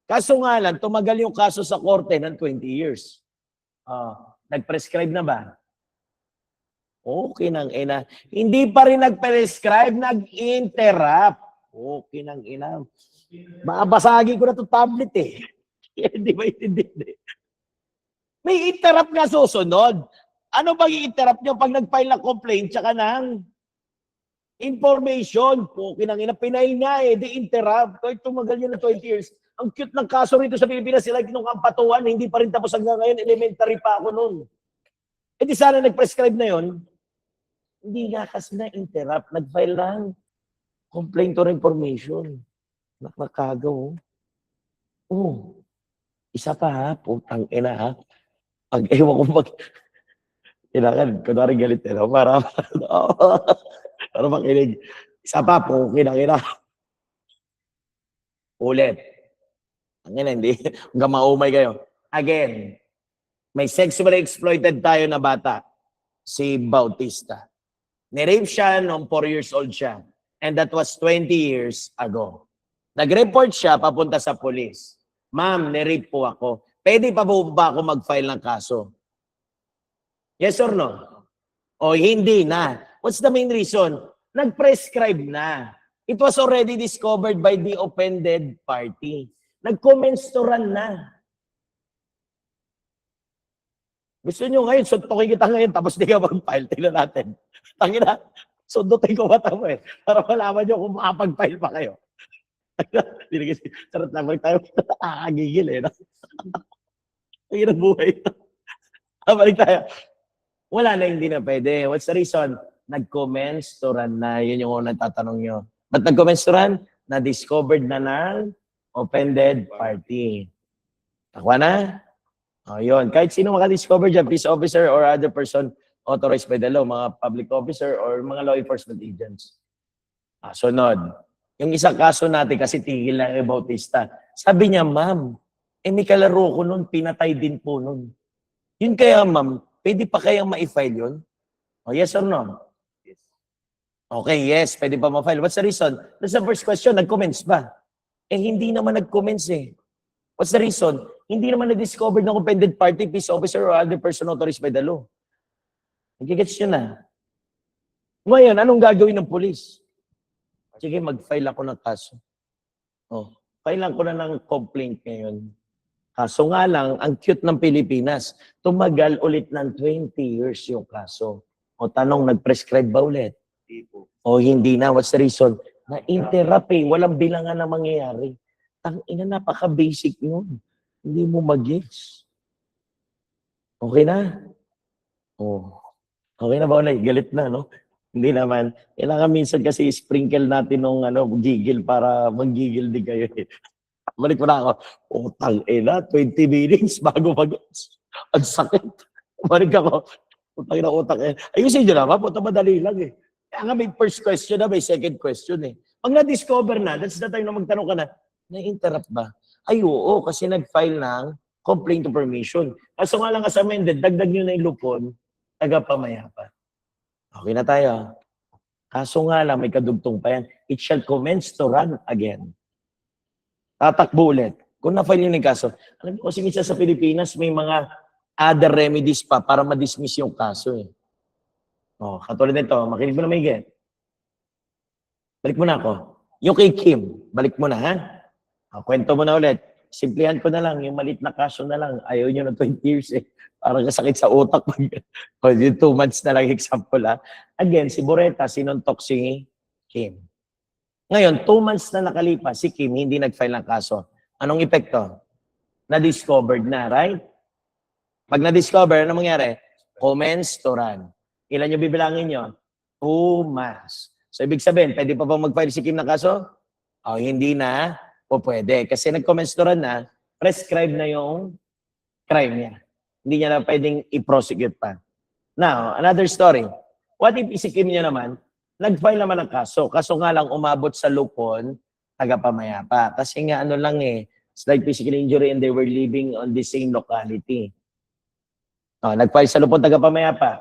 Kaso nga lang, tumagal yung kaso sa korte ng 20 years. Nag-prescribe na ba? Okay nang ina. Hindi pa rin nag-prescribe, nag-interrupt. Okay nang ina. Babasagin ko na itong tablet eh. Hindi ba hindi? May interrupt nga susunod. Ano bang i-interrupt nyo pag nag-file ng complaint tsaka ng information? Okay nang ina. Pinail nga eh. Di-interrupt. Kahit tumagal yun ng 20 years. Ang cute ng kaso rito sa Pilipinas, sila nung kampatuan, hindi pa rin tapos hanggang ngayon. Elementary pa ako noon. Eh di sana nag-prescribe na yon. Hindi nga kasi na-interrupt. Nag-file lang. Complaint or information. Nakakagaw. Isa pa ha. Putang ina ha. Pag ewan ko kailangan, kunwari galit nila. Para Para makinig. Isa pa, kina. Ulit. Ang ina, hindi. Hanggang maumay kayo. Again, may sexually exploited tayo na bata. Si Bautista. Nirape siya noong 4 years old siya. And that was 20 years ago. Nag-report siya papunta sa police. Ma'am, nirape po ako. Pwede pa po ba ako mag-file ng kaso? Yes or no? O hindi na. What's the main reason? Nag-prescribe na. It was already discovered by the offended party. Nag-commence to run na. Gusto nyo ngayon, suntukin kita ngayon, tapos di ka mag-file. Tingnan natin. Tangina, sundutin ko mata mo eh. Para malaman nyo kung makapag-file pa kayo. Sarap na tayo. Nakakagigil eh. Tangina buhay. Balik tayo. Wala na, hindi na pwede. What's the reason? Nag-commence to run na. Yun yung unang tatanong nyo. Ba't nag-commence to run? Na-discovered na ng offended party. Takwa na? O, yun. Kahit sino maka-discover dyan, police officer or other person authorized by the law, mga public officer or mga law enforcement agents. Sunod. Yung isang kaso natin, kasi tigil lang yung Bautista. Sabi niya, ma'am, may kalaro ko nun, pinatay din po nun. Yun kaya, ma'am, pwede pa kayang ma-file yun? O, yes or no? Okay, yes, pwede pa ma-file. What's the reason? That's the first question, nag-commence ba? Hindi naman nag-commence eh. What's the reason? Hindi naman na-discover ng offended party, peace officer, or other person authorized by the law. Nagigets nyo na. Ngayon, anong gagawin ng police? Sige, mag-file ako ng kaso. File lang ko na ng complaint ngayon. Kaso nga lang, ang cute ng Pilipinas, tumagal ulit ng 20 years yung kaso. Tanong, nag-prescribe ba ulit? Hindi na. What's the reason? Na-interrupt eh. Walang bilangan na mangyayari. Tangina, napaka-basic nun. Hindi mo mag-gets. Okay na? Okay na ba ulit? Galit na, no? Hindi naman. Kailangan minsan kasi sprinkle natin ng gigil para mag-gigil din kayo. Balik mo na ako. Tangina, 20 minutes bago mag-gets. Ang sakit. Balik ako. Utang na utak eh. Ayusin nyo naman. Madali lang eh. Kaya nga may first question na, may second question eh. Pag na-discover na, that's the time na magtanong ka na, na-interrupt ba? Ay, oo, kasi nag-file ng complaint to permission. Kaso nga lang as amended, dagdag nyo na yung lupon, tagapamayapa. Okay na tayo. Kaso nga lang, may kadugtong pa yan. It shall commence to run again. Tatakbo ulit. Kung na-file yun yung kaso, alam mo kasi minsan sa Pilipinas, may mga other remedies pa para ma-dismiss yung kaso eh. Katulad nito, makinig mo na may get. Balik mo na ako. Yung kay Kim, balik mo na ha? Kwento mo na ulit. Simplihan ko na lang, yung malit na kaso na lang. Ayaw nyo na 20 years eh. Parang kasakit sa utak. Yung 2 months na lang example ha. Again, si Boreta, sinuntok si Kim. Ngayon, 2 months na nakalipas, si Kim hindi nag-file ng kaso. Anong epekto? Na-discovered na, right? Pag na-discover, ano mangyari? Commence to run. Ilan yung bibilangin nyo? 2 months. So, ibig sabihin, pwede pa bang mag-file si Kim ng kaso? Hindi na. Pwede. Kasi nag-commence to run na, prescribe na yung crime niya. Hindi niya na pwedeng i-prosecute pa. Now, another story. What if si Kim niya naman, nag-file naman ng kaso. Kaso nga lang umabot sa lupon, tagapamayapa. Kasi nga ano lang eh, slight physical injury and they were living on the same locality. Nag-file sa lupon, tagapamayapa.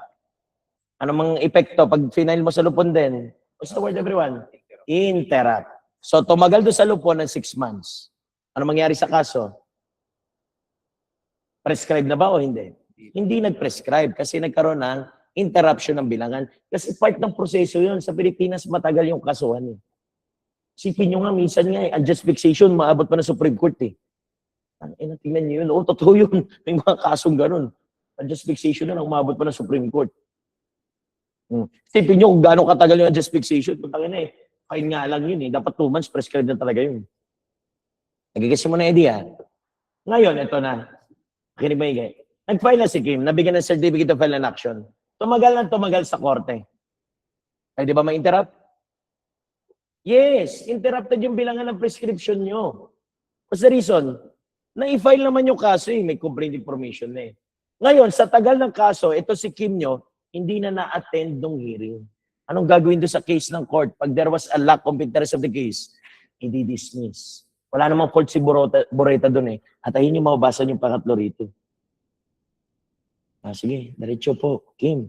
Ano mang epekto pag final mo sa lupon din? What's the word, everyone? Interrupt. So, tumagal doon sa lupon ng 6 months. Ano mangyari sa kaso? Prescribe na ba o hindi? Hindi nag-prescribe kasi nagkaroon ng interruption ng bilangan. Kasi part ng proseso yun. Sa Pilipinas, matagal yung kasuhan. Sipin nyo nga, minsan nga, unjust fixation, maabot pa na Supreme Court eh. Tingnan nyo yun. Totoo yun. May mga kasong ganun. Unjust fixation na umabot pa na Supreme Court. Sipin nyo kung gaano katagal yung unjust fixation. Pagkakina eh. Fine nga lang yun eh. Dapat 2 months, prescribe na talaga yun. Nagigis mo na idea. Ngayon, ito na. Kinig ba higay? Nag-file na si Kim, nabigyan ng certificate of file and action. Tumagal na tumagal sa korte. Ay, di ba ma-interrupt? Yes, interrupted yung bilangan ng prescription nyo. What's the reason? Na-i-file naman yung kaso eh. May complaint information na eh. Ngayon, sa tagal ng kaso, ito si Kim nyo, hindi na na-attend ng hearing. Anong gagawin doon sa case ng court? Pag there was a lack of interest of the case, i-dismiss. Wala namang fault si Boreta doon eh. At ayun yung mababasa yung pangatlo rito. Sige, diretso po, Kim.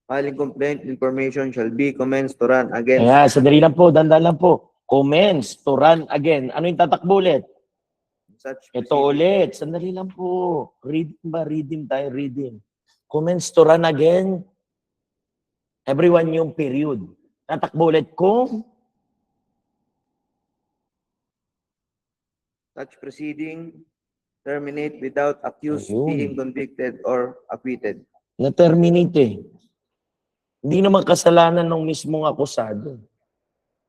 Filing complaint information shall be commenced to run against Kaya, sandali lang po, dandan lang po. Commence to run again. Ano yung tatakbo ulit? such Ito proceeding. ulit, sandali lang po. Reading ba? Reading tayo, reading. Commence to run again. Everyone yung period. Tatakbo ulit kung Such proceeding terminate without accused Ayun. being convicted or acquitted. na-terminate eh. Hindi naman kasalanan ng mismong akusado.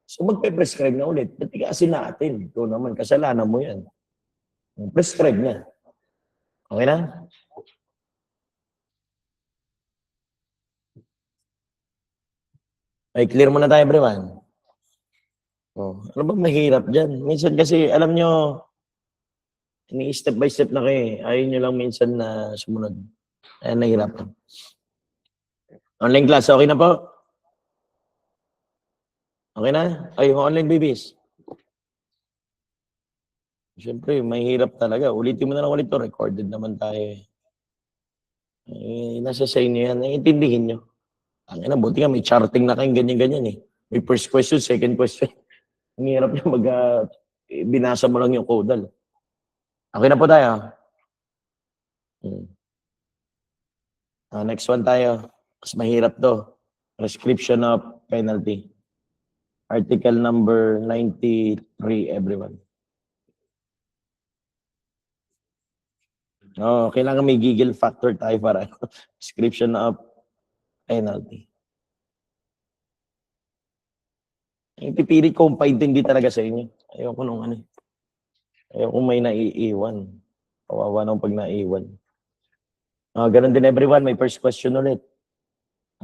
So magpe-prescribe na ulit. Patigasin natin. Ito naman, kasalanan mo yan. Prescribe na. Okay na? Ay, clear muna tayo, everyone. Ano bang mahirap dyan? Minsan kasi, alam nyo, step by step na kayo eh. Ayaw nyo lang minsan na sumunod. Ayan, nahirapan. Online class, okay na po? Okay na? Ay, yung online babies. Siyempre, mahirap talaga. Ulitin mo na lang ulit to. Recorded naman tayo eh. Nasa sa inyo yan. Naiintindihin nyo. Ang ina, buti nga may charting na kayong ganyan-ganyan eh. May first question, second question. Ang hirap nyo binasa mo lang yung codal. Okay na po tayo. Next one tayo. Mas mahirap to. Prescription of penalty. Article number 93, everyone. Kailangan may giggle factor tayo para prescription of penalty. Pipili ko kung paintindi talaga sa inyo. Ayoko nung ano. Ayoko may naiiwan. Kawawa nung pag naiiwan. Ganun din everyone, may first question ulit.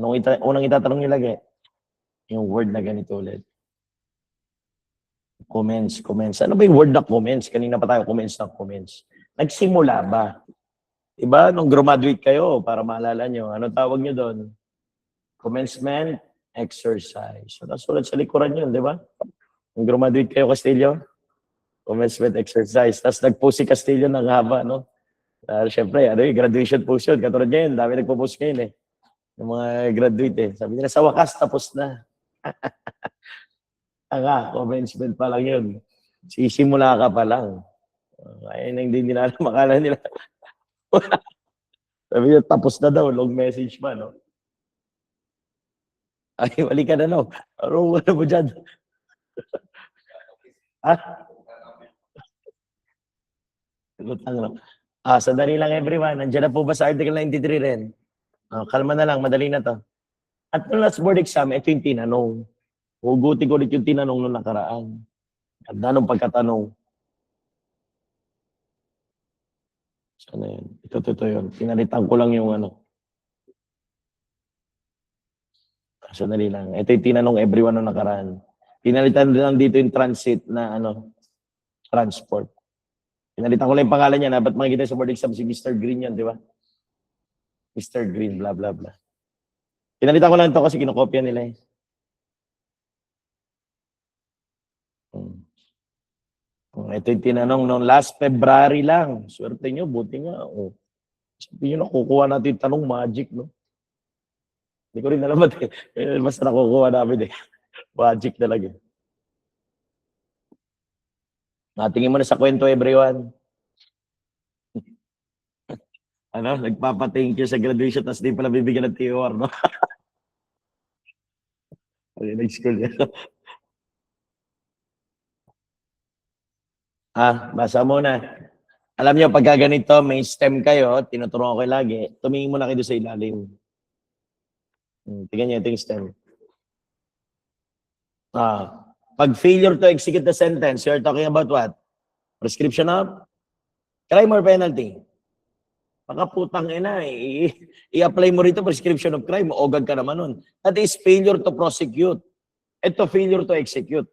Unang itatanong nyo lagi? Yung word na ganito ulit. Commence. Ano ba yung word na commence? Kanina pa tayo commence. Nagsimula ba? Diba? Nung graduate kayo, para maalala nyo, ano tawag nyo doon? Commencement exercise. So, nasulat sa likuran yun, di ba? Nung graduate kayo, Castillo, commencement exercise. Tapos nag-post si Castillo ng haba, no? Siyempre, graduation post yun. Katulad ngayon, dami nagpo-post ngayon eh. Yung mga graduate eh. Sabi nila, sa wakas, tapos na. Commencement pa lang yun. Sisimula ka pa lang. Kaya na hindi nila alam, makala nila. Sabi niya, tapos na daw, long message pa, no? Ay, wali ka na, no? Ano mo dyan? Lutang, no? Sandali lang, everyone. Nandiyan na po ba sa Article 93 rin? Kalma na lang, madali na to. At nung last board exam, ito yung tinanong. Hugutin ko ulit yung tinanong nung nakaraan. Ganda nung pagkatanong. Sana yun? Ito yun. Pinalitan ko lang yung ano. Sandali lang. Ito yung tinanong everyone nung nakaraan. Pinalitan lang dito yung transit na ano, transport. Pinalitan ko lang yung pangalan niya na ba't makikita sa board exam si Mr. Green yan, di ba? Mr. Green, blah, blah, blah. Pinalitan ko lang ito kasi kinokopya nila eh. Ito yung tinanong noong last February lang. Swerte nyo, buti nga. Sabi nyo, nakukuha natin yung tanong magic, no? Hindi ko rin alam eh. Basta nakukuha namin eh. Magic talaga. Tingin mo na sa kwento, everyone. Nagpapa-thank you sa graduation tapos di pala bibigyan ng TOR, no? Nag-school yan. Basa muna. Alam niyo, pagka ganito, may stem kayo, tinuturuan ko lagi, tumingin muna kayo sa ilalim. Tingnan niyo, ito yung stem. Pag failure to execute the sentence, you're talking about what? Prescription of crime or penalty? Pagkaputang ina, i-apply mo rito prescription of crime, ogag ka naman nun. That is failure to prosecute. Ito, failure to execute.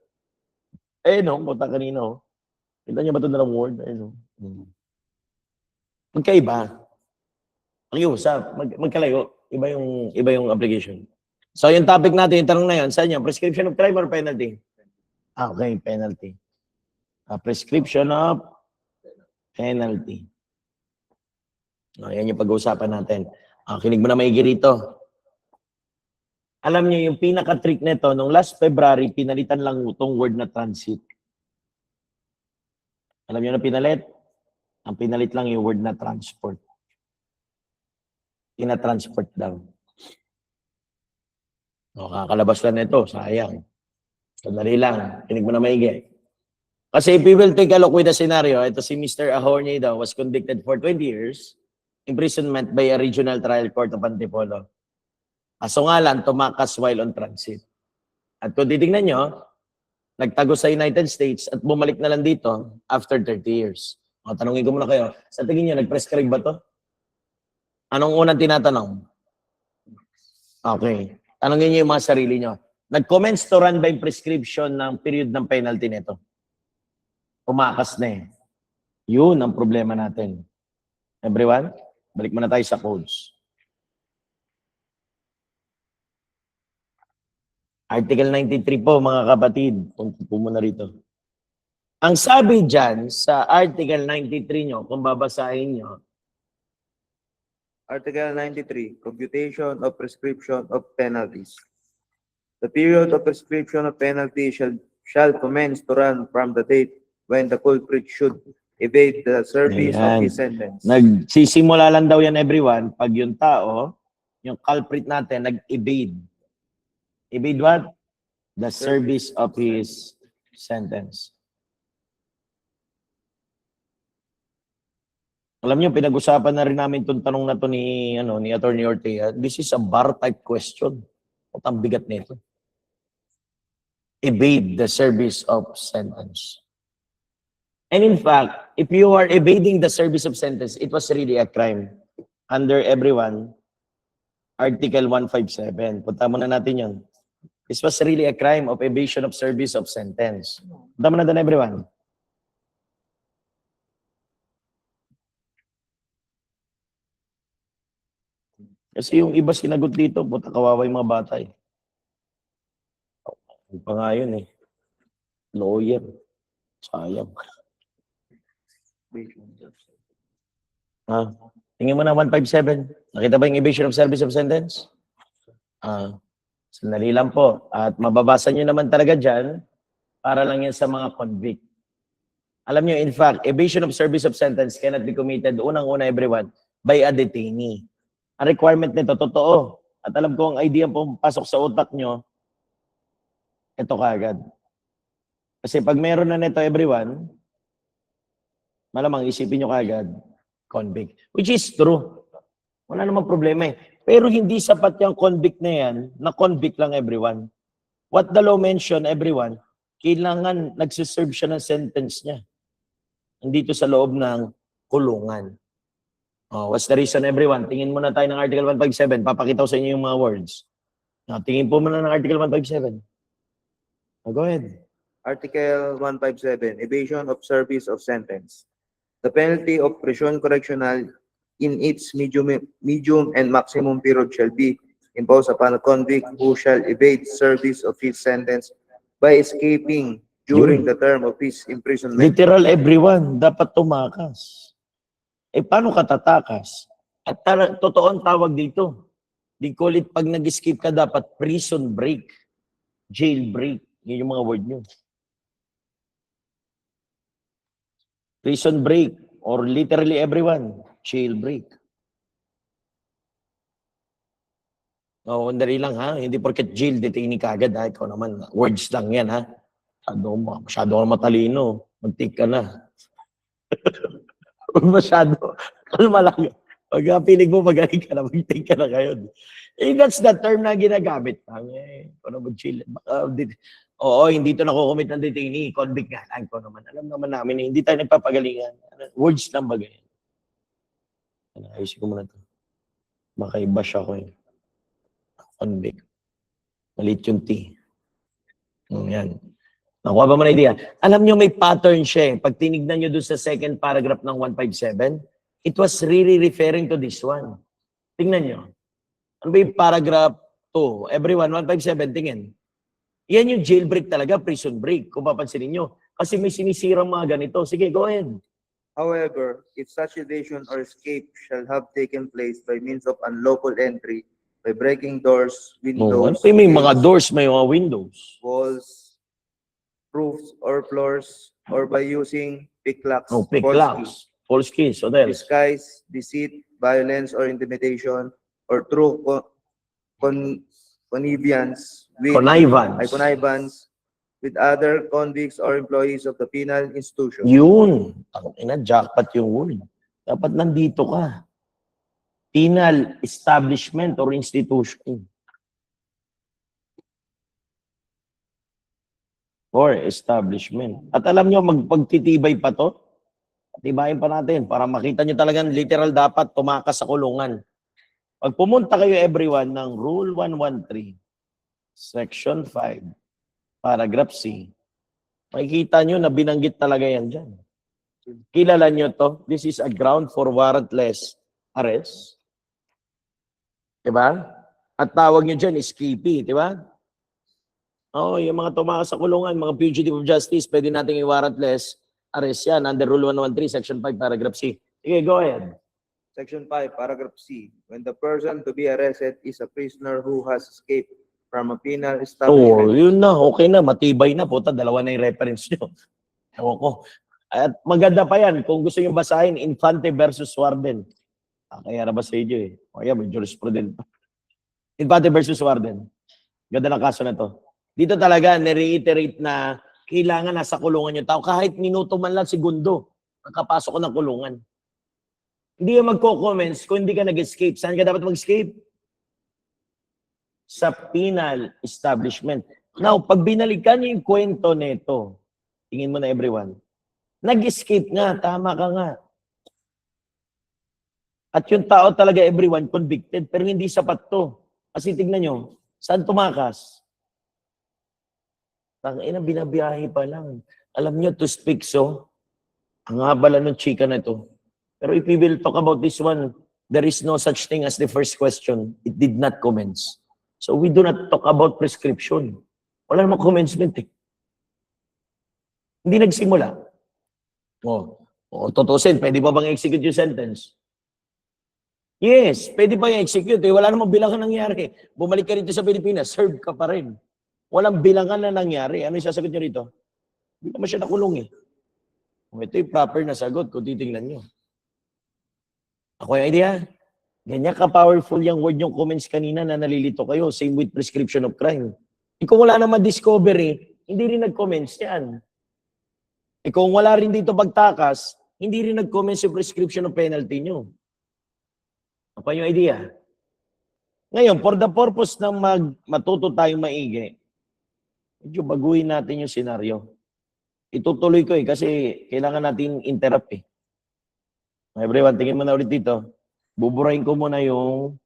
No, puta kanina, oh. Kita niyo ba ito na word? Magkaiba. Ang usap, magkalayo. Iba yung application. So, yung topic natin, yung tanong na yun, saan yan? Prescription of crime or penalty? Okay, penalty. Prescription of penalty. Yan yung pag-uusapan natin. Kinig mo na maigi rito. Alam niyo, yung pinaka-trick nito, nung last February, pinalitan lang itong word na transit. Alam niyo na pinalit? Ang pinalit lang yung word na transport. Ina-transport daw. Kakalabas lang nito, sayang. Sandali lang, kinig mo na maigi. Kasi if we will take a look with the scenario, ito si Mr. Ahorney daw was convicted for 20 years, imprisonment by a regional trial court of Antipolo. Kaso nga lang, tumakas while on transit. At kung titignan nyo, nagtago sa United States at bumalik na lang dito after 30 years. Tanungin ko muna kayo, sa tingin nyo, nag-prescribe ba to? Anong unang tinatanong? Okay. Tanungin nyo yung mga sarili nyo. Nag-commence to run by prescription ng period ng penalty nito. Umakas na eh. Yun ang problema natin. Everyone, balik muna tayo sa codes. Article 93 po, mga kapatid. Punta po muna rito. Ang sabi dyan sa Article 93 nyo, kung babasahin nyo, Article 93, computation of prescription of penalties. The period of prescription of penalty shall commence to run from the date when the culprit should evade the service of his sentence. Nagsisimula lang daw yan, everyone, pag yung tao, yung culprit natin, nag-evade. Evade what? The service of his sentence. Alam niyo, pinag-usapan na rin namin itong tanong na to ni Attorney Ortega. This is a bar type question. Ang bigat nito. Evade the service of sentence. And in fact, if you are evading the service of sentence, it was really a crime. Under everyone, Article 157. Punta muna natin yun. This was really a crime of evasion of service of sentence. Punta muna doon, everyone. Kasi yung iba sinagot dito, puta kawawa yung mga bata eh. Yung pa nga yun eh. Lawyer. Sayang. Tingin mo na 157. Nakita ba yung evasion of service of sentence? Sandali lang po. At mababasa nyo naman talaga dyan, para lang yan sa mga convict. Alam nyo, in fact, evasion of service of sentence cannot be committed, unang-una everyone, by a detainee. Ang requirement nito, totoo. At alam ko ang idea po pasok sa utak nyo, ito kaagad. Kasi pag meron na nito everyone, malamang isipin nyo kaagad, convict. Which is true. Wala namang problema eh. Pero hindi sapat yung convict na yan, na convict lang everyone. What the law mention everyone, kailangan nagsiserve siya ng sentence niya. Nandito sa loob ng kulungan. What's the reason everyone? Tingin muna tayo ng Article 157. Papakita ko sa inyo yung mga words. Tingin po muna ng Article 157. Go ahead. Article 157, evasion of service of sentence. The penalty of prison correctional in its medium and maximum period shall be imposed upon a convict who shall evade service of his sentence by escaping during the term of his imprisonment. Literal everyone, dapat tumakas. Paano ka tatakas? At totoo ang tawag dito. Di call it, pag nag-escape ka dapat prison break, jail break. Yun yung mga word nyo. Prison break, or literally everyone, jail break. Andali lang ha, hindi porket jail, detainee ka agad ha, ikaw naman, words lang yan ha. Masyado ka matalino, mag-take ka na. Masyado, kalma lang. Pag pinig mo, magaling ka na, mag-take ka na ngayon. That's the term na ginagamit. Ano mag-chill? Oo, hindi ito nakukumit ng detainee. Convict nga lang ko naman. Alam naman namin, hindi tayo nagpapagalingan. Words lang ba ganyan? Ayusin ko muna ito. Baka i-bash ako eh. Convict. Malit yung T. Yan. Nakuha ba mo na idea? Alam nyo, may pattern siya eh. Pag tinignan nyo doon sa second paragraph ng 157, it was really referring to this one. Tingnan nyo. Ano ba yung paragraph 2? Everyone, 157, tingin. Yan yung jailbreak talaga, prison break, kung papansinin nyo. Kasi may sinisirang mga ganito. Sige, go ahead. However, if such evasion or escape shall have taken place by means of unlawful entry, by breaking doors, No, ano windows, pa yung may mga gates, doors, may mga windows. walls, roofs, or floors, or by using picklocks, No, pick false locks, false keys, what key, else? disguise, deceit, violence, or intimidation, or through connivance Connivance. with other convicts or employees of the penal institution. Yun. Ina, jackpot yung word. Dapat nandito ka. Penal establishment or institution. Or establishment. At alam nyo, magpagtitibay pa to. Tibayin pa natin para makita nyo talagang literal dapat tumakas sa kulungan. Pag pumunta kayo everyone ng Rule 113, Section 5, Paragraph C, makikita nyo na binanggit talaga yan dyan. Kilala nyo to? This is a ground for warrantless arrest. Diba? At tawag nyo dyan is KP, diba? Oo, yung mga tumakas sa kulungan, mga fugitive of justice, pwede nating i-warrantless arrest yan under Rule 113, Section 5, Paragraph C. Sige, go ahead. Section 5, paragraph C. When the person to be arrested is a prisoner who has escaped from a penal Oh, establishment. yun na. Okay na. Matibay na. Puta, dalawa na yung reference nyo. Ewan ko. At maganda pa yan. Kung gusto nyo basahin, Infante versus Warden. Kaya na ba sa inyo eh. O yan, may jurisprudent. Infante versus Warden. Ganda ng kaso na to. Dito talaga, nireiterate na kailangan nasa kulungan yung tao. Kahit minuto man lang, segundo, nakapasok ko ng kulungan. Hindi ka magko-comments kung hindi ka nag-escape. Saan ka dapat mag-escape? Sa penal establishment. Now, pag binalikan niyo yung kwento nito, tingin mo na everyone, nag-escape nga, tama ka nga. At yung tao talaga, everyone, convicted, pero hindi sapat to. Kasi tignan nyo, saan tumakas? Tangina, binabiyahe pa lang. Alam nyo, to speak so, ang habala ng chika na ito. Pero if we will talk about this one, there is no such thing as the first question. It did not commence. So we do not talk about prescription. Wala namang commencement eh. Hindi nagsimula. Tutusin, pwede ba bang execute yung sentence? Yes, pwede ba i-execute eh. Wala namang bilangan nangyari. Bumalik ka rito sa Pilipinas, serve ka pa rin. Walang bilangan na nangyari. Ano yung sasagot nyo rito? Hindi naman siya nakulong eh. Ito yung proper na sagot kung titingnan nyo. Ako yung idea. Ganyan ka-powerful yung word yung comments kanina na nalilito kayo. Same with prescription of crime. Kung wala naman discovery, hindi rin nag-comments yan. Kung wala rin dito pagtakas, hindi rin nag-comments yung prescription of penalty nyo. Ako yung idea. Ngayon, for the purpose na matuto tayong maigi, medyo baguhin natin yung senaryo. Itutuloy ko kasi kailangan natin interrupt eh. Everyone, tingin mo na ulit dito. Buburahin ko muna yung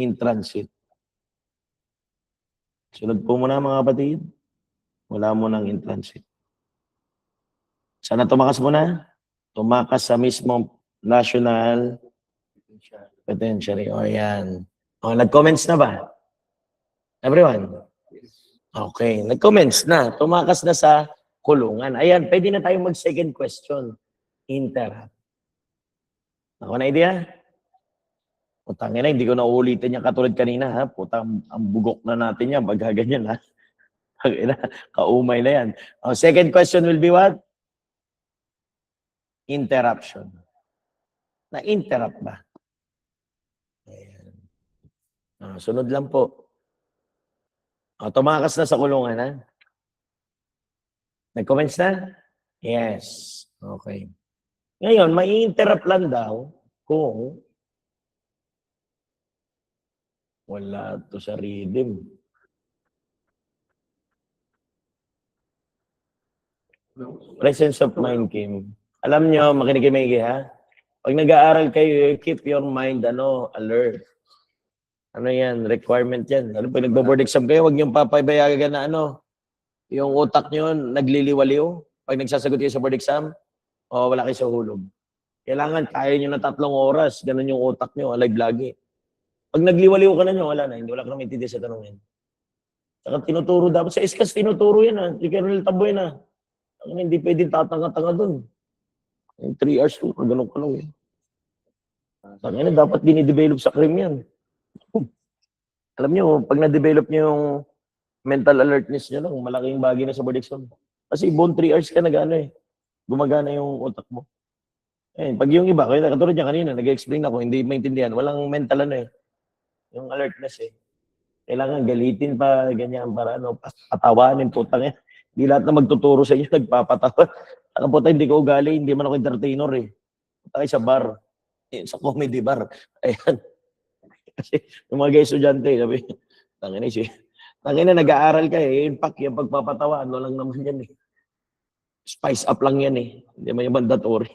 in transit. Sunod po muna mga kapatid. Wala mo ng in transit. Sana tumakas muna? Tumakas sa mismong National Penitentiary. O yan. O, nag-comments na ba? Everyone? Okay, nag-comments na. Tumakas na sa kulungan. Ayan, pwede na tayong mag-second question. Interrupt. Ako na idea? Putang ina, hindi ko na uulitin yung katulad kanina, ha? Putang, ang bugok na natin yan, pag ganyan, ha? Kaumay na yan. Second question will be what? Interruption. Na-interrupt ba? Ayan. Sunod lang po. Tumakas na sa kulungan, ha? Nag-comments na? Yes. Okay. Ngayon, may interrupt lang daw kung wala to sa rhythm. Presence of mind, Kim. Alam nyo, makinig kayo maigi, ha? Pag nag-aaral kayo, keep your mind, alert. Ano yan? Requirement yan. Pag nagbo-board exam kayo, huwag nyo papabayagan na yung utak nyo nagliliwaliw. Pag nagsasagot kayo sa board exam, wala kayo sa hulog. Kailangan kaya nyo na 3 oras. Ganun yung utak nyo, alive lagi. Pag nagliwaliw ka na nyo, wala na. Wala ka na maintindihan sa tanong yan. Saka tinuturo dapat. Sa ISCAS, tinuturo yan ah. Si Colonel Tabo yan ah. Hindi pwedeng tatanga-tanga dun. 3 hours to, ganun ka lang eh. Tangina, dapat dinidevelop sa CRIM yan. Alam nyo, pag na-develop nyo yung mental alertness nyo lang, malaking bagay na sa board exam. Kasi buong 3 hours ka gumagana yung utak mo. Eh, pag yung iba, kaya katulad niya kanina, nag-explain ako, hindi maintindihan, walang mental yung alertness eh. Kailangan galitin pa, ganyan, para patawanin, putang yan. Hindi lahat na magtuturo sa inyo, nagpapatawa. Ang puta, hindi ko ugali, hindi man ako entertainer eh. Puta sa bar, sa comedy bar. Ayan. Kasi yung mga estudyante, sabi, tangina, nag-aaral ka eh, in fact, yung pagpapatawa, ano lang naman yan eh. Spice up lang yan eh. Hindi man yung mandatory.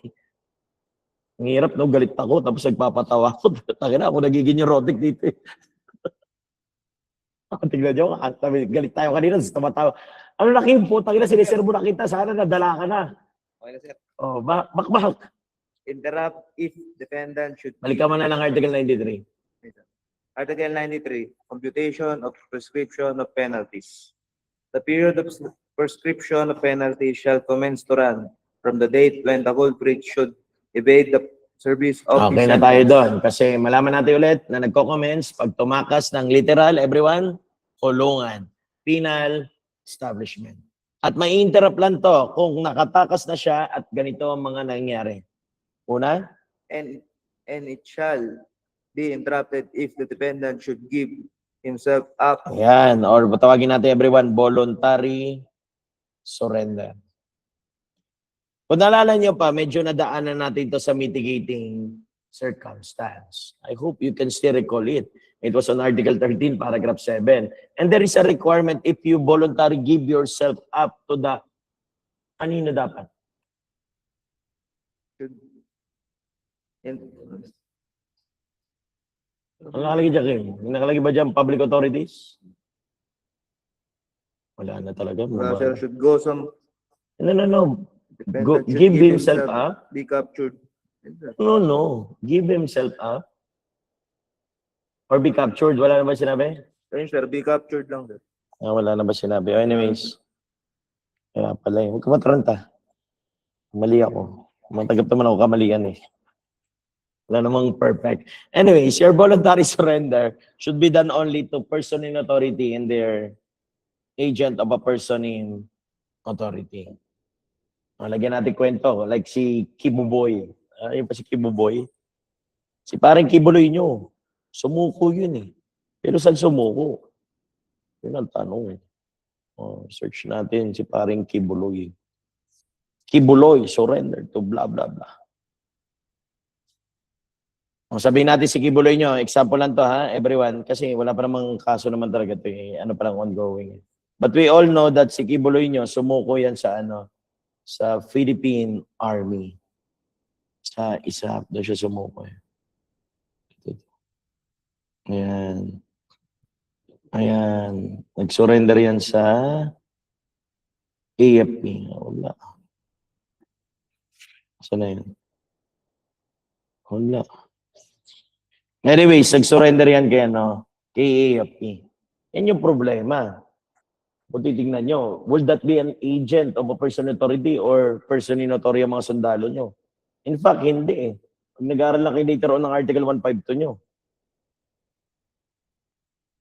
Ang hirap, no? Galit ako, tapos nagpapatawa ako. Tangina, ako nagiging neurotic dito eh. Tignan nyo, galit tayo kanina, tumatawa. Ano laking po, tangina, siniserve mo na kita, sana nadala ka na. Okay na, sir. Oh, bakbak. Interrupt if defendant should... Balikan mo na ng Article 93. Article 93, computation of prescription of penalties. The period of prescription of penalties shall commence to run from the date when the culprit should evade the service of Okay his na tayo sentence. doon. Kasi malaman natin ulit na nagko-comments pag tumakas ng literal, everyone, kulungan. Penal establishment. At may interrupt lang to kung nakatakas na siya at ganito ang mga nangyari. Una, And it shall be interrupted if the defendant should give himself up. ayan, or tawagin natin everyone, voluntary surrender. Kung naalala nyo pa, medyo nadaanan natin to sa mitigating circumstance. I hope you can still recall it. It was on Article 13, Paragraph 7. And there is a requirement if you voluntarily give yourself up to the... Anino dapat? Should, in, Ang nakalagay dyan, Kim? Yung nakalagay ba dyan, public authorities? Wala na talaga. sir, should go some... No. defendant should Give himself up? Be captured. No. Give himself up? Or be captured? Wala na ba sinabi? Ayun, sir, be captured lang, sir. Wala na ba sinabi? Anyways. Kaya pala yun. Huwag ka mataranta. Mali ako. Matagap naman ako kamalian eh. Wala namang perfect. Anyways, your voluntary surrender should be done only to person in authority and their agent of a person in authority. Lagyan natin kwento. Like si Kibuboy. Ayun pa si Kibuboy. Si parang Kibuloy nyo. Sumuko yun eh. Pero saan sumuko? Yun ang tanong. Search natin si parang Kibuloy. Kibuloy, surrender to blah blah blah. Sabihin natin si Kibuloy nyo, example lang to ha, everyone, kasi wala pa namang kaso naman talaga to eh. Ano pa lang ongoing. But we all know that si Kibuloy nyo, sumuko yan sa sa Philippine Army. Sa ISAF, doon siya sumuko eh. Ayan. Nag-surrender yan sa AFP. Wala. Saan na yun? Wala. Anyways, nag-surrender yan kay AFP. Yan yung problema. Kung titignan nyo, would that be an agent of a person in authority or person in authority ang mga sundalo nyo? In fact, hindi eh. Pag nag-aaral lang kayo later on ng Article 152 nyo.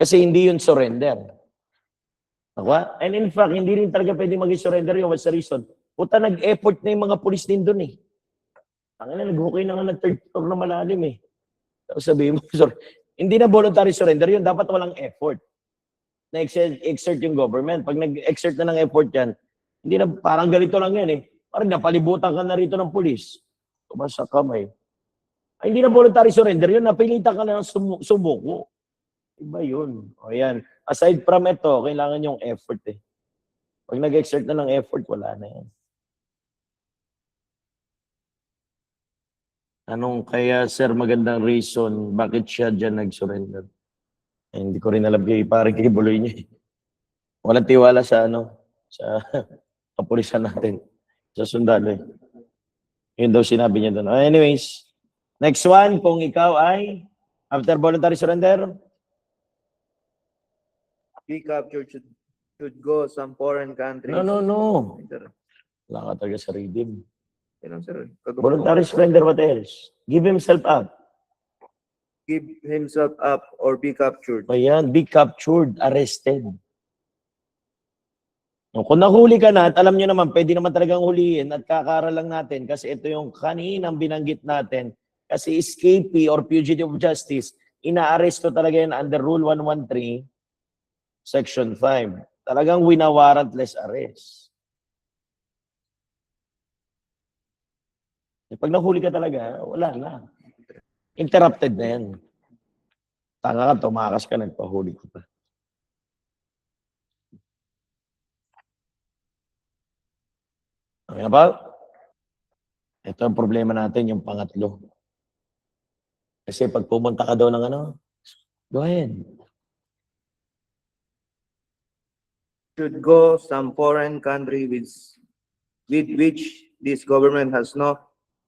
Kasi hindi yun surrender. Nakuha? And in fact, hindi rin talaga pwede mag-surrender yun. What's the reason? Puta, nag-effort na yung mga pulis din dun eh. Ang nag-hukay na nga ng third floor na malalim eh. Tapos sabihin mo, sorry, hindi na voluntary surrender yun. Dapat walang effort. Na-exert yung government. Pag nag-exert na ng effort yan, hindi na, parang ganito lang yan eh. Parang napalibutan ka na rito ng pulis. Tumasa kamay. Ay, hindi na voluntary surrender yun. Napilitan ka na ng sumuko. Iba yun. O yan. Aside from ito, kailangan yung effort eh. Pag nag-exert na ng effort, wala na yan. Anong kaya, sir, magandang reason bakit siya dyan nag-surrender? Eh, hindi ko rin alam kay parang Kibuloy niya. Walang tiwala sa sa kapulisan natin. Sa sundalo eh. Yun daw sinabi niya doon. Anyways, next one, kung ikaw ay After voluntary surrender, Be captured should go some foreign countries. no. Sir, Wala ka talaga sa redeem. yun lang, sir. Kagabi Voluntary ko. surrender, what else? Give himself up. Give himself up or be captured. Ayan, be captured, arrested. No, kung nahuli ka na, at alam nyo naman, pwede naman talagang huliin at kakaaral lang natin kasi ito yung kaninang binanggit natin. Kasi escapee or fugitive of justice, inaaresto talaga yan under Rule 113, Section 5. Talagang winawarrantless arrest. Pag nahuli ka talaga, wala na. Interrupted na yan. Tanga ka, tumakas ka, nagpahuli ko pa. Okay na ba? Ito ang problema natin, yung pangatlo. Kasi pag pumunta ka daw ng ano, go ahead. Should go some foreign country with which this government has no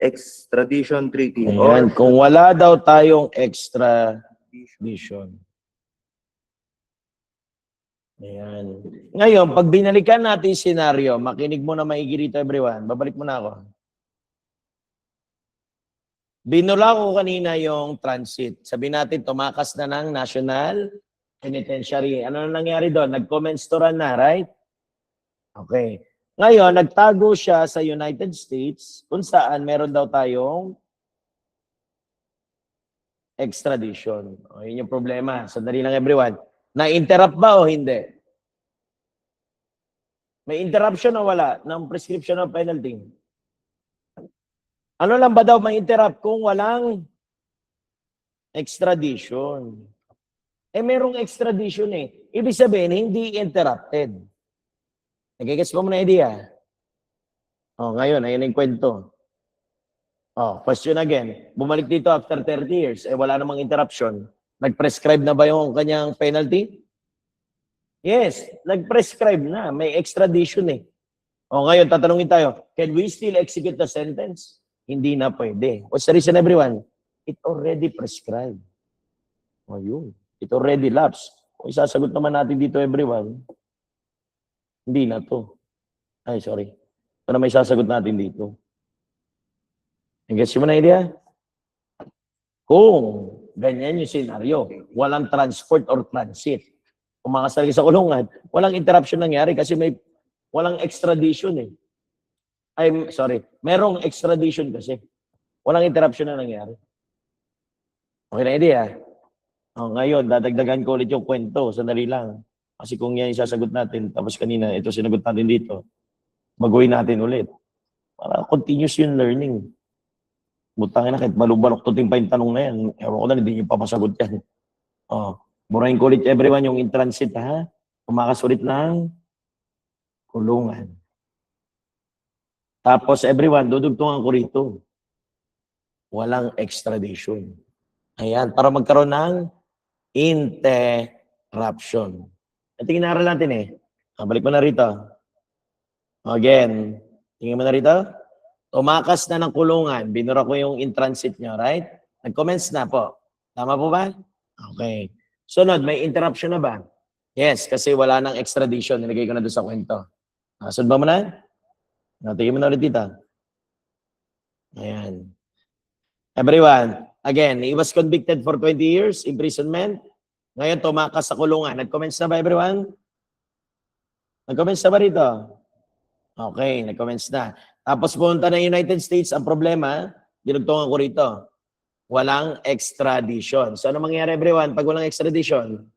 extradition treaty Ayan, kung wala daw tayong extradition. Ayan. Ngayon, pag binalikan natin yung senaryo, makinig mo na maigi rito everyone. Babalik mo na ako. Binula ko kanina yung transit. Sabi natin, tumakas na ng National Penitentiary. Ano na nangyari doon? Nag-commence to run na, right? Okay. Ngayon, nagtago siya sa United States kung saan meron daw tayong extradition. O, yun yung problema. Sandali lang everyone. Na-interrupt ba o hindi? May interruption o wala ng prescription of penalty? Ano lang ba daw ma-interrupt kung walang extradition? Merong extradition eh. Ibig sabihin, hindi interrupted. Nagigets mo na idea? Ngayon, ayun yung kwento. Question again. Bumalik dito after 30 years. Wala namang interruption. Nag-prescribe na ba yung kanyang penalty? Yes, nag-prescribe na. May extradition eh. Ngayon, tatanungin tayo, can we still execute the sentence? Hindi na pwede. What's the reason, everyone? It already prescribed. Yun. It already lapsed. Kung isasagot naman natin dito, everyone, hindi na to. Ay, sorry. Ito na may sasagot natin dito. Gets mo na idea? Kung ganyan yung senaryo, walang transport or transit. Kung makasali sa kulungan, walang interruption nangyari kasi may walang extradition eh. Merong extradition kasi. Walang interruption na nangyari. Okay na idea? Ngayon, dadagdagan ko ulit yung kwento. Sandali lang. Kasi kung yan isasagot natin, tapos kanina, ito sinagot natin dito, baguhin natin ulit. Para continuous yung learning. Butangin na, kahit balok-balok pa yung tanong na yan. Ewan ko na, hindi nyo papasagot yan. Burahin ko ulit everyone yung in transit, ha? Kumakasulit ng kulungan. Tapos everyone, dudugtungan ko rito. Walang extradition. Ayan, para magkaroon ng interruption. Ito yung inaral natin eh. Balik mo na rito. Again, tingin mo na rito. Tumakas na ng kulungan. Binura ko yung in transit nyo, right? Nag-commence na po. Tama po ba? Okay. Sunod, may interruption na ba? Yes, kasi wala nang extradition. Nilagay ko na doon sa kwento. Sunod ba mo na? Tingin mo na ulit dito. Ayan. Everyone, again, he was convicted for 20 years, imprisonment. Ngayon, tumakas sa kulungan. Nag-commence na ba, everyone? Nag-commence na ba rito? Okay, nag-commence na. Tapos pumunta na United States. Ang problema, dinugtungan ko rito. Walang extradition. So, ano mangyayari, everyone, pag walang extradition?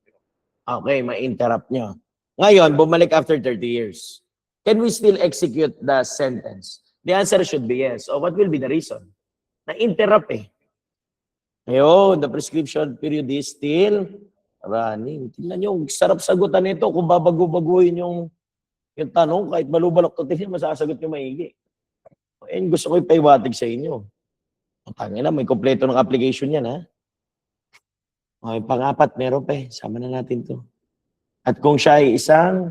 Okay, ma-interrupt nyo. Ngayon, bumalik after 30 years. Can we still execute the sentence? The answer should be yes. So, what will be the reason? Na-interrupt eh. Ayun, the prescription period is still running. Tingnan nyo, sarap sagutan nito kung babago-baguhin yung tanong, kahit malubalok to tingin, masasagot nyo maigi. And gusto ko ipaiwatig sa inyo. Tangina, may kompleto ng application yan, ha? Okay, pang-apat, meron pa eh. Sama na natin to. At kung siya ay isang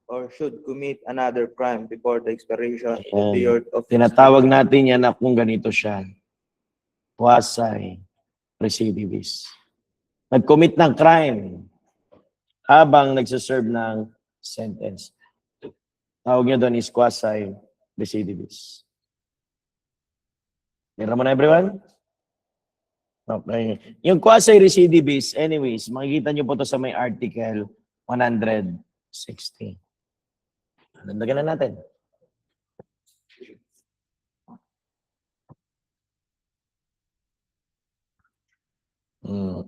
or should commit another crime before the expiration of the period of tinatawag natin yan na kung ganito siya. Quasi recidivist. Nag-commit ng crime habang nagsaserve ng sentence. Tawag niya doon is quasi-recidivist. Tira mo na everyone? Okay. Yung quasi-recidivist, anyways, makikita niyo po ito sa may article 160. Nandagan na natin.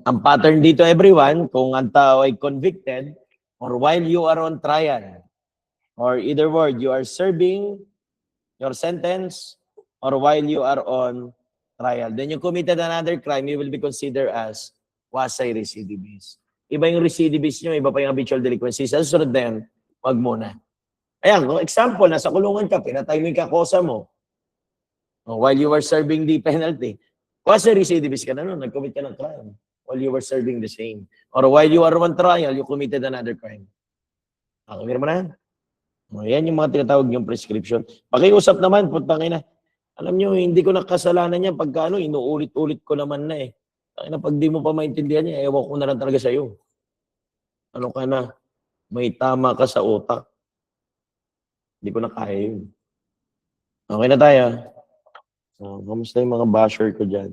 Ang pattern dito, everyone, kung ang tao ay convicted or while you are on trial, or either word, you are serving your sentence or while you are on trial, then you committed another crime, you will be considered as quasi-recidivist. Iba yung recidivist nyo, iba pa yung habitual delinquency. Sa susunod na yun, wag muna. Ayan, example, nasa kulungan ka, pinatay mo yung kakosa mo while you were serving the penalty. Quasi-recidivist ka na nun, nag-commit ka ng crime while you were serving the same. Or while you are on trial, you committed another crime. Okay, mo na yan? Yan yung mga tinatawag yung prescription. Pakiusap naman, putang ina. Alam nyo, hindi ko nakasalanan yan pagka inuulit-ulit ko naman na eh. Pag di mo pa maintindihan niya, ewan ko na lang talaga sa'yo. Ano ka na? May tama ka sa utak. Hindi ko na kaya yun. Okay na tayo. Kamusta yung mga basher ko dyan?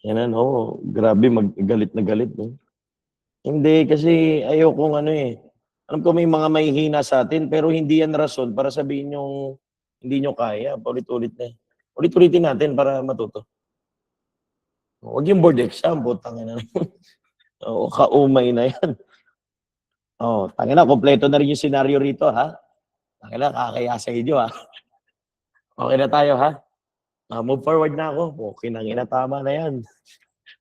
Yan ano, grabe, galit na galit. No? Hindi, kasi ayokong alam ko may mga mahihina sa atin, pero hindi yan rason para sabihin yung hindi nyo kaya. Ulit-ulit na. Ulit-ulitin natin para matuto. Huwag yung board exam, butang na. Oo, kaumay na yan. Tangina, kompleto na rin yung senaryo rito, ha? Tangina, kakaya sa inyo, ha? Okay na tayo, ha? Move forward na ako. Okay, nangina, tama na yan.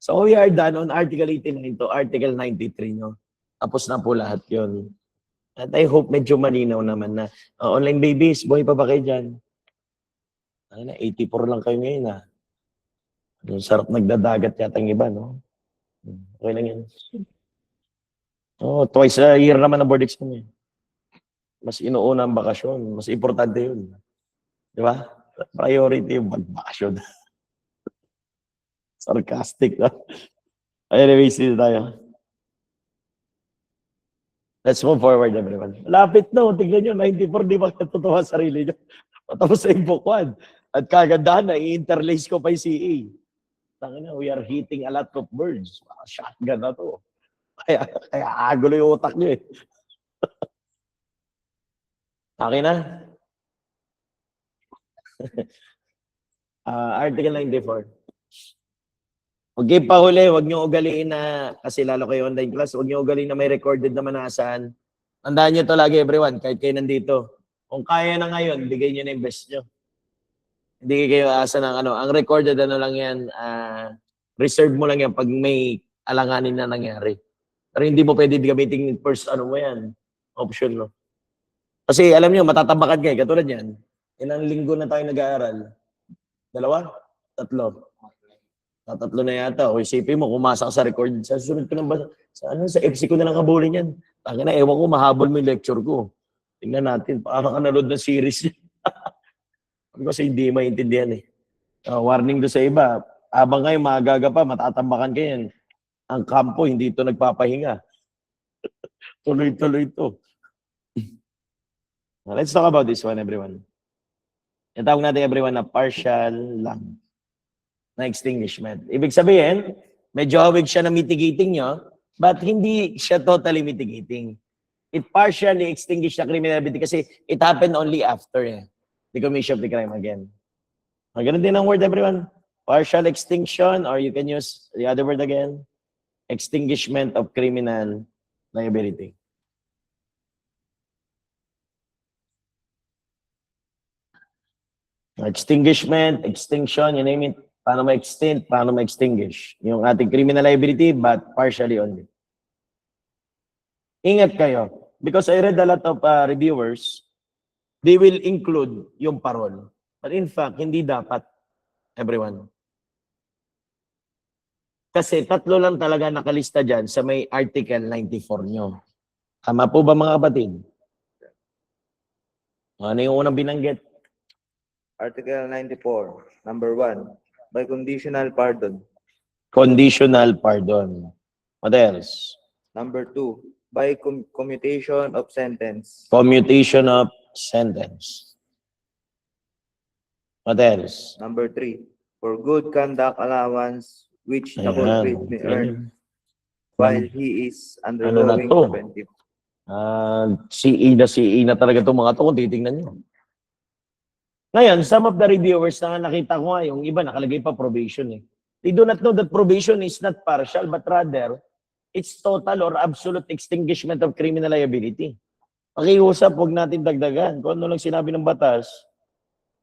So, we are done on Article 89 to Article 93, no? Tapos na po lahat yun. At I hope medyo malinaw naman na online babies, buhay pa ba kayo dyan? 84 lang kayo ngayon, ha? Yung sarap nagdadagat yata ang iba, no? Okay lang yan. Twice a year naman ang board exam, eh. Mas inuuna ang bakasyon. Mas importante yun. Di ba? Priority yung bakasyon. Sarcastic, no? Anyways, dito tayo. Let's move forward, everyone. Lapit na, tignan nyo, 94, di ba natutuwa sa sarili nyo? Matapos sa yung book 1. At kagandahan na, i-interlace ko pa yung CA. Tangina, we are hitting a lot of birds. Shotgun na to. Kaya agulo yung utak nyo, eh. Okay na? Article 94. Okay, pahuli, huwag nyo ugaliin na, kasi lalo kayo online class, huwag nyo ugaliin na may recorded na manasan. Tandaan nyo to lagi, everyone, kahit kayo nandito. Kung kaya na ngayon, bigay nyo na yung best nyo. Hindi kayo asa ng ang recorded lang yan, reserve mo lang yan pag may alanganin na nangyari. Pero hindi mo pwede gamitin first, mo yan, option, no? Kasi alam nyo, matatambakan kayo, katulad yan. Ilang linggo na tayo nag-aaral? 2? 3? Tatlo na yata. O isipin mo, kumasa ka sa record. Sa susunod ko na ba? Sa FC ko na lang kabulin yan. Taka na, ewan ko, mahabol mo yung lecture ko. Tingnan natin, parang ka nanood ng series. Kasi hindi maintindihan eh. Warning do sa iba. Abang kayo, magaga pa, matatambakan kayo yan. Ang kampo, hindi ito nagpapahinga. Tuloy-tuloy ito. Let's talk about this one, everyone. Itawag natin, everyone, na partial lang na extinguishment. Ibig sabihin, medyo hawig siya na mitigating nyo, but hindi siya totally mitigating. It partially extinguished the criminality kasi it happened only after the commission of the crime again. Ganun din ang word, everyone. Partial extinction, or you can use the other word again, extinguishment of criminal liability. Extinguishment, extinction, you name it. Paano ma-extend, paano ma-extinguish. Yung ating criminal liability, but partially only. Ingat kayo. Because I read a lot of reviewers, they will include yung parol. But in fact, hindi dapat, everyone. Kasi 3 lang talaga nakalista dyan sa may Article 94 nyo. Tama po ba mga kapatid? Ano yung unang binanggit? Article 94, number 1. by conditional pardon. Conditional pardon. What else? Number 2, by commutation of sentence. Commutation of sentence. What else? Number 3, for good conduct allowance which the Ayan. culprit may earn while he is undergoing to? preventive. CE na talaga itong mga to kung titingnan nyo. Ngayon, some of the reviewers na nakita ko nga, yung iba nakalagay pa probation eh. They do not know that probation is not partial, but rather, it's total or absolute extinguishment of criminal liability. Pakiusap, huwag natin dagdagan. Kung ano lang sinabi ng batas,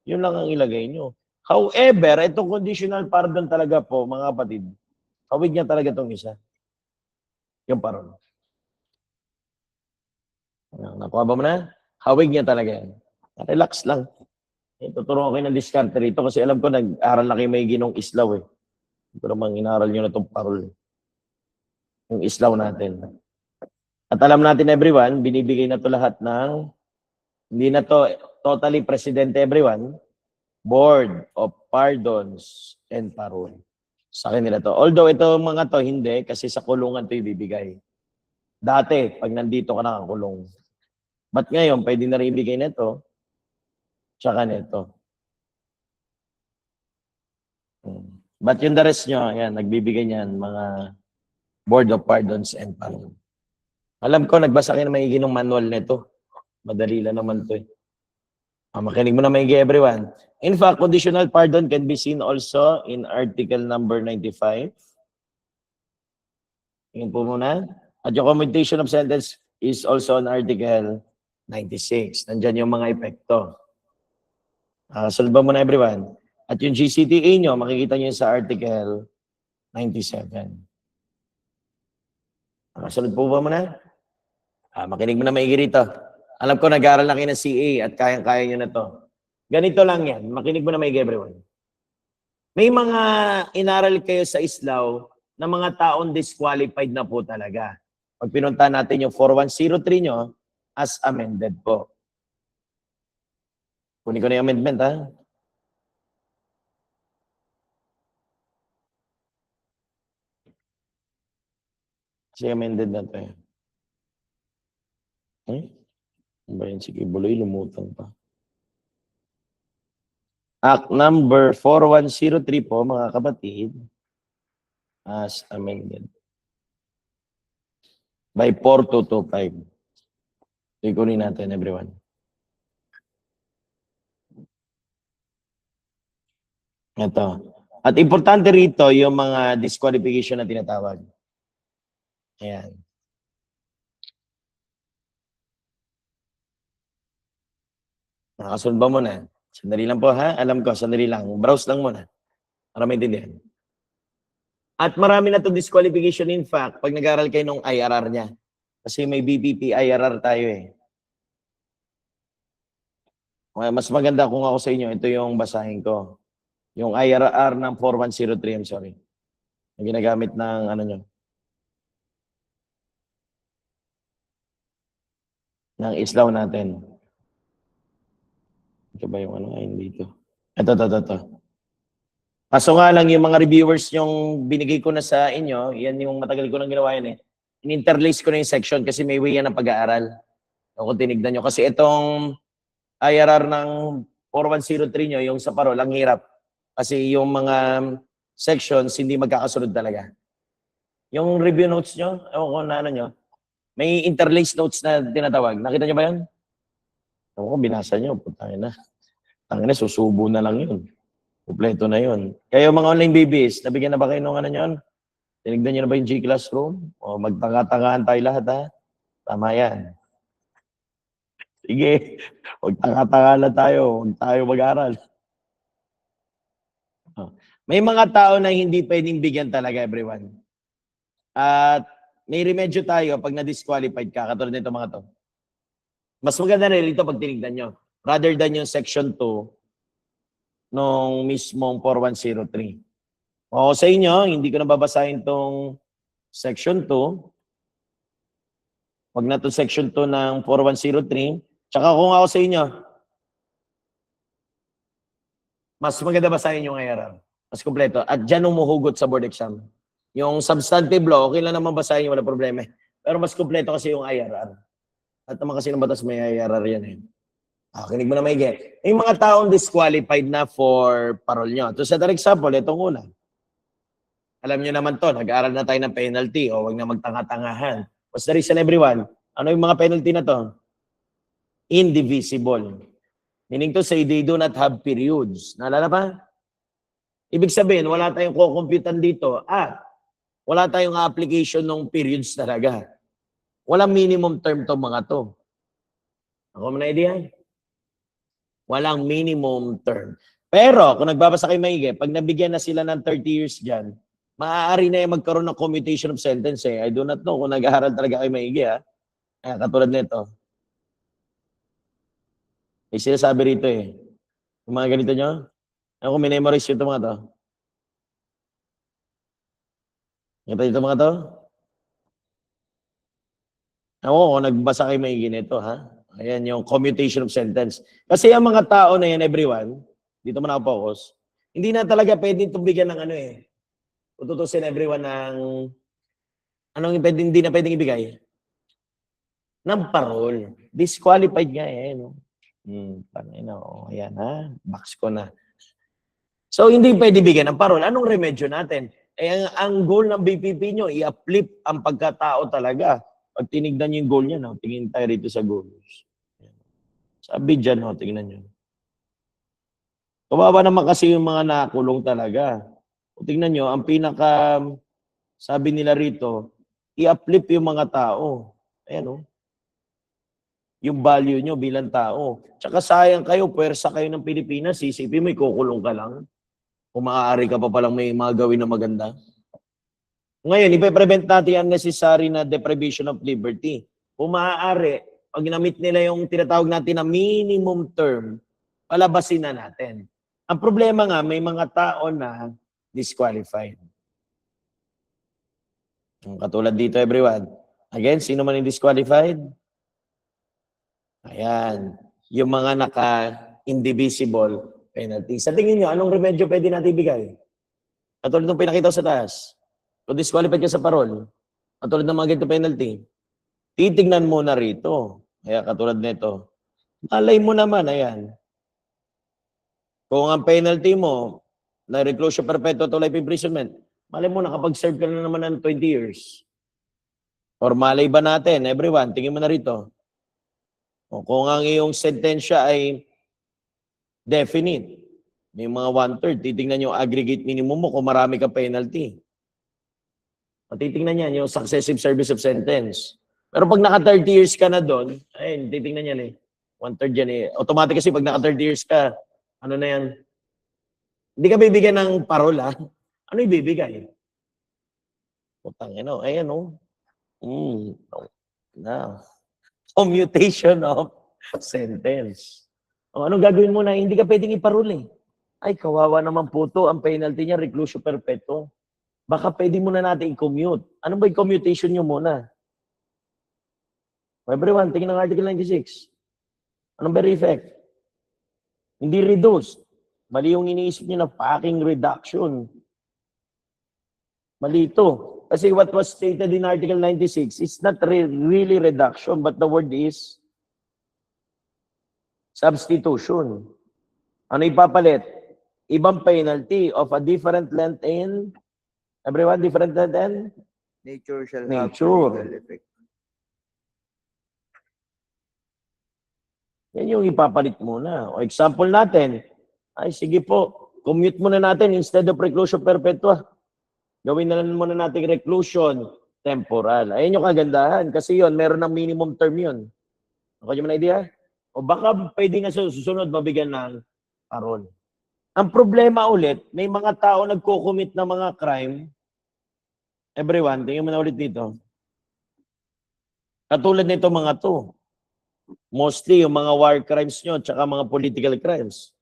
yun lang ang ilagay nyo. However, itong conditional pardon talaga po, mga kapatid, hawig niya talaga itong isa. Yung pardon. Nakuha ba mo na? Hawig niya talaga yan. Relax lang. Tuturo ko kayo ng diskarte rito kasi alam ko nag-aral na kayo may ginong islaw eh. Ito namang inaral nyo na itong parol. Yung islaw natin. At alam natin everyone, binibigay na to lahat ng, hindi na to totally president everyone, Board of Pardons and Parole. Sa akin nila to. Although ito mga to hindi kasi sa kulungan to ibibigay. Dati, pag nandito ka nakakulong. But ngayon, pwede na rin ibigay na ito. Tsaka nito. But yung the rest nyo, ayan, nagbibigay niyan mga Board of Pardons and Parole. Alam ko, nagbasa kayo na maigi ng manual nito. Madali lang naman ito eh. Makinig mo na maigi everyone. In fact, conditional pardon can be seen also in article number 95. Yun po muna. At yung commutation of sentence is also on article 96. Nandyan yung mga epekto. Solve mo na everyone. At yung GCTA nyo, makikita nyo sa article 97. Solve po ba mo na? Makinig mo na maigi rito. Alam ko nag-aaral na kayo ng CA at kayang-kaya nyo na to. Ganito lang yan. Makinig mo na maigi everyone. May mga inaral kayo sa Islaw na mga taong disqualified na po talaga. Pag pinunta natin yung 4103 nyo, as amended po. Kunin ko na yung amendment, ha? Kasi amended na to, eh. Ano ba yun? Sige, buloy, lumutang pa. Act number 4103 po, mga kapatid, as amended. By 4225. Ikunin natin, everyone. Ito. At importante rito yung mga disqualification na tinatawag. Ayan. Nakasunod ba mo na? Sandali lang po ha. Alam ko, sandali lang. Browse lang muna. Para maintindihan. At marami na itong disqualification in fact pag nag-aral kayo ng IRR niya. Kasi may BPP IRR tayo eh. Mas maganda kung ako sa inyo, ito yung basahin ko. Yung IRR ng 4103, I'm sorry. Yung ginagamit ng ano nyo. Ng Islaw natin. Ito ba yung ano? Ay, hindi ito. Ito. Kaso nga lang yung mga reviewers yung binigay ko na sa inyo, yan yung matagal ko nang ginawa yan eh. In-interlace ko na yung section kasi may way yan ng pag-aaral. Kung tinignan nyo. Kasi itong IRR ng 4103 nyo, yung sa parol, ang hirap. Kasi yung mga sections, hindi magkakasunod talaga. Yung review notes nyo, ewan ko na ano nyo, may interlace notes na tinatawag. Nakita nyo ba yun? Ewan ko, binasa nyo. Putangin na. Tangin na, susubo na lang yun. Kompleto na yun. Kayo mga online babies, nabigyan na ba kayo ng ano nyo? Tinignan nyo na ba yung G-Classroom? O magtanga-tangahan tayo lahat ha? Tama yan. Sige, huwag tanga-tanga na tayo. Huwag tayo mag-aral. May mga tao na hindi pwedeng bigyan talaga, everyone. At may remedyo tayo pag na-disqualified ka, katulad nito mga to. Mas maganda rin ito pag tinignan nyo. Rather than yung section 2 nung mismong 4103. O sa inyo, hindi ko na babasahin tong section 2. Wag na to section 2 ng 4103. Tsaka kung ako sa inyo, mas maganda basahin yung IRR. Mas kumpleto. At dyan umuhugot sa board exam. Yung substantive law, okay lang naman basahin, wala problema. Pero mas kumpleto kasi yung IRR. At naman kasi ng batas may IRR yan eh. Kinig mo na maigi. Yung mga taong disqualified na for parol nyo. To set an example, itong una. Alam nyo naman to, nag-aaral na tayo ng penalty o wag na magtanga-tangahan. What's the reason, everyone? Ano yung mga penalty na to? Indivisible. Meaning to say, they do not have periods. Naalala pa? Ibig sabihin, wala tayong kukumputan dito at wala tayong application ng periods talaga. Walang minimum term to mga to. Ako mo na idea? Walang minimum term. Pero, kung nagbabasa kayo maigi, pag nabigyan na sila ng 30 years dyan, maaari na yung magkaroon ng commutation of sentence eh. I do not know kung nag-aaral talaga kayo maigi ha. Katulad nito. May sinasabi rito eh. Yung mga ganito nyo. Ako minemorize yung mga to. Ito yung mga to. Ako kung nagbasa kayo maigi nito ha. Ayan yung commutation of sentence. Kasi ang mga tao na yan, everyone, dito mo na-focus, hindi na talaga pwede itong bigyan ng ano eh. Tututusin everyone ng anong hindi na pwedeng ibigay? Ng parol. Disqualified nga eh. No? Ayan ha. Box ko na. So, hindi pwede bigyan ng parol. Anong remedyo natin? Ang goal ng BPP nyo, i-uplift ang pagkatao talaga. Pag tinignan nyo yung goal niya, no? Tingin tayo rito sa goals. Sabi dyan, no? Tingnan nyo. Kawawa naman kasi yung mga nakulong talaga. Tingnan nyo, ang pinaka, sabi nila rito, i-uplift yung mga tao. Ayan, no? Yung value nyo bilang tao. Tsaka sayang kayo, puwersa kayo ng Pilipinas, isipin mo, ikukulong ka lang. Kung maaari ka pa palang may mga gawin na maganda. Ngayon, ipe-prevent natin ang necessary na deprivation of liberty. Kung maaari, pag ginamit nila yung tinatawag natin na minimum term, palabasin na natin. Ang problema nga, may mga tao na disqualified. Katulad dito, everyone. Again, sino man yung disqualified? Ayan. Yung mga naka-indivisible penalty. Sa tingin nyo, anong remedyo pwede natin ibigay? Katulad ng pinakita sa taas. Kung disqualified ka sa parol, katulad ng mga ganito penalty, titignan mo na rito. Kaya katulad nito. Malay mo naman, ayan. Kung ang penalty mo, na reclusion perpetual to life imprisonment, malay mo, nakapag-serve ka na naman ng 20 years. Or malay ba natin, everyone, tingin mo na rito. O kung ang iyong sentensya ay definite, may mga 1/3, titingnan yung aggregate minimum mo kung marami ka penalty. O titingnan yan, yung successive service of sentence. Pero pag naka 30 years ka na doon, ayun, titingnan yan eh. 1/3 yan eh. Automatic kasi pag naka 30 years ka, ano na yan? Hindi ka bibigyan ng parola. Ano ibibigay? Putang ino, ayan o. Commutation of sentence. O anong gagawin mo na? Hindi ka pwedeng iparol eh. Ay, kawawa naman po to. Ang penalty niya, reclusion perpetuo. Baka pwede muna natin i-commute. Ano ba yung commutation nyo muna? Everyone, tingin ng Article 96. Anong very effect? Hindi reduced. Mali yung iniisip nyo na fucking reduction. Mali ito. Kasi what was stated in Article 96 is not really reduction, but the word is substitution. Ano ipapalit? Ibang penalty of a different length in everyone, different length in Nature shall have nature. legal effect. Yan yung ipapalit muna. O example natin, ay sige po, commute muna natin instead of reclusion perpetua. Gawin na muna natin reclusion temporal. Ayun yung kagandahan. Kasi yun, meron ng minimum term yun. Ako yung idea? O baka pwede nga sa susunod mabigyan ng parol. Ang problema ulit, may mga tao nagko-commit ng mga crime. Everyone, tingnan mo na ulit dito. Katulad nito mga to. Mostly yung mga war crimes nyo tsaka mga political crimes.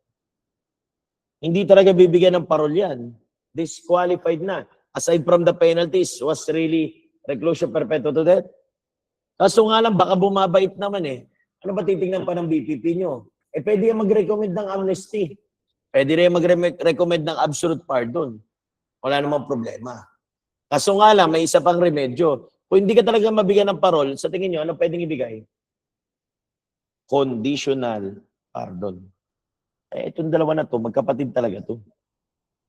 Hindi talaga bibigyan ng parol yan. Disqualified na. Aside from the penalties, was really reclusion perpetual to death. Kaso nga lang, baka bumabait naman eh. Ano ba titingnan pa ng BPP nyo? Pwede yan mag-recommend ng amnesty. Pwede rin mag-recommend ng absolute pardon. Wala namang problema. Kaso nga lang, may isa pang remedyo. Kung hindi ka talaga mabigyan ng parol, sa tingin nyo, ano pwedeng ibigay? Conditional pardon. Itong dalawa na to, magkapatid talaga to.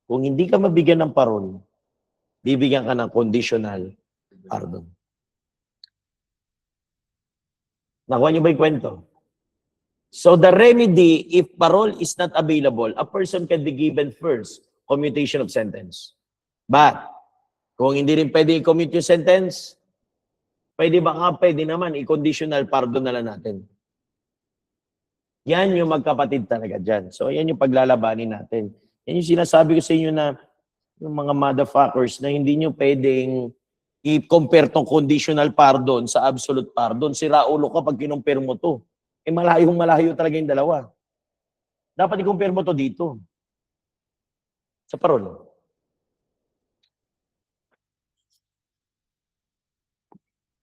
Kung hindi ka mabigyan ng parol, bibigyan ka ng conditional pardon. Nakuha niyo ba yung kwento? So the remedy, if parole is not available, a person can be given first commutation of sentence. But, kung hindi rin pwede i-commute yung sentence, pwede naman i-conditional pardon na lang natin. Yan yung magkapatid talaga dyan. So, yan yung paglalabanin natin. Yan yung sinasabi ko sa inyo na yung mga motherfuckers na hindi nyo pwedeng i-compare tong conditional pardon sa absolute pardon. Sira ulo ka pag kinumpare mo to. Malayo talaga yung dalawa. Dapat i-compare mo to dito. Sa parol.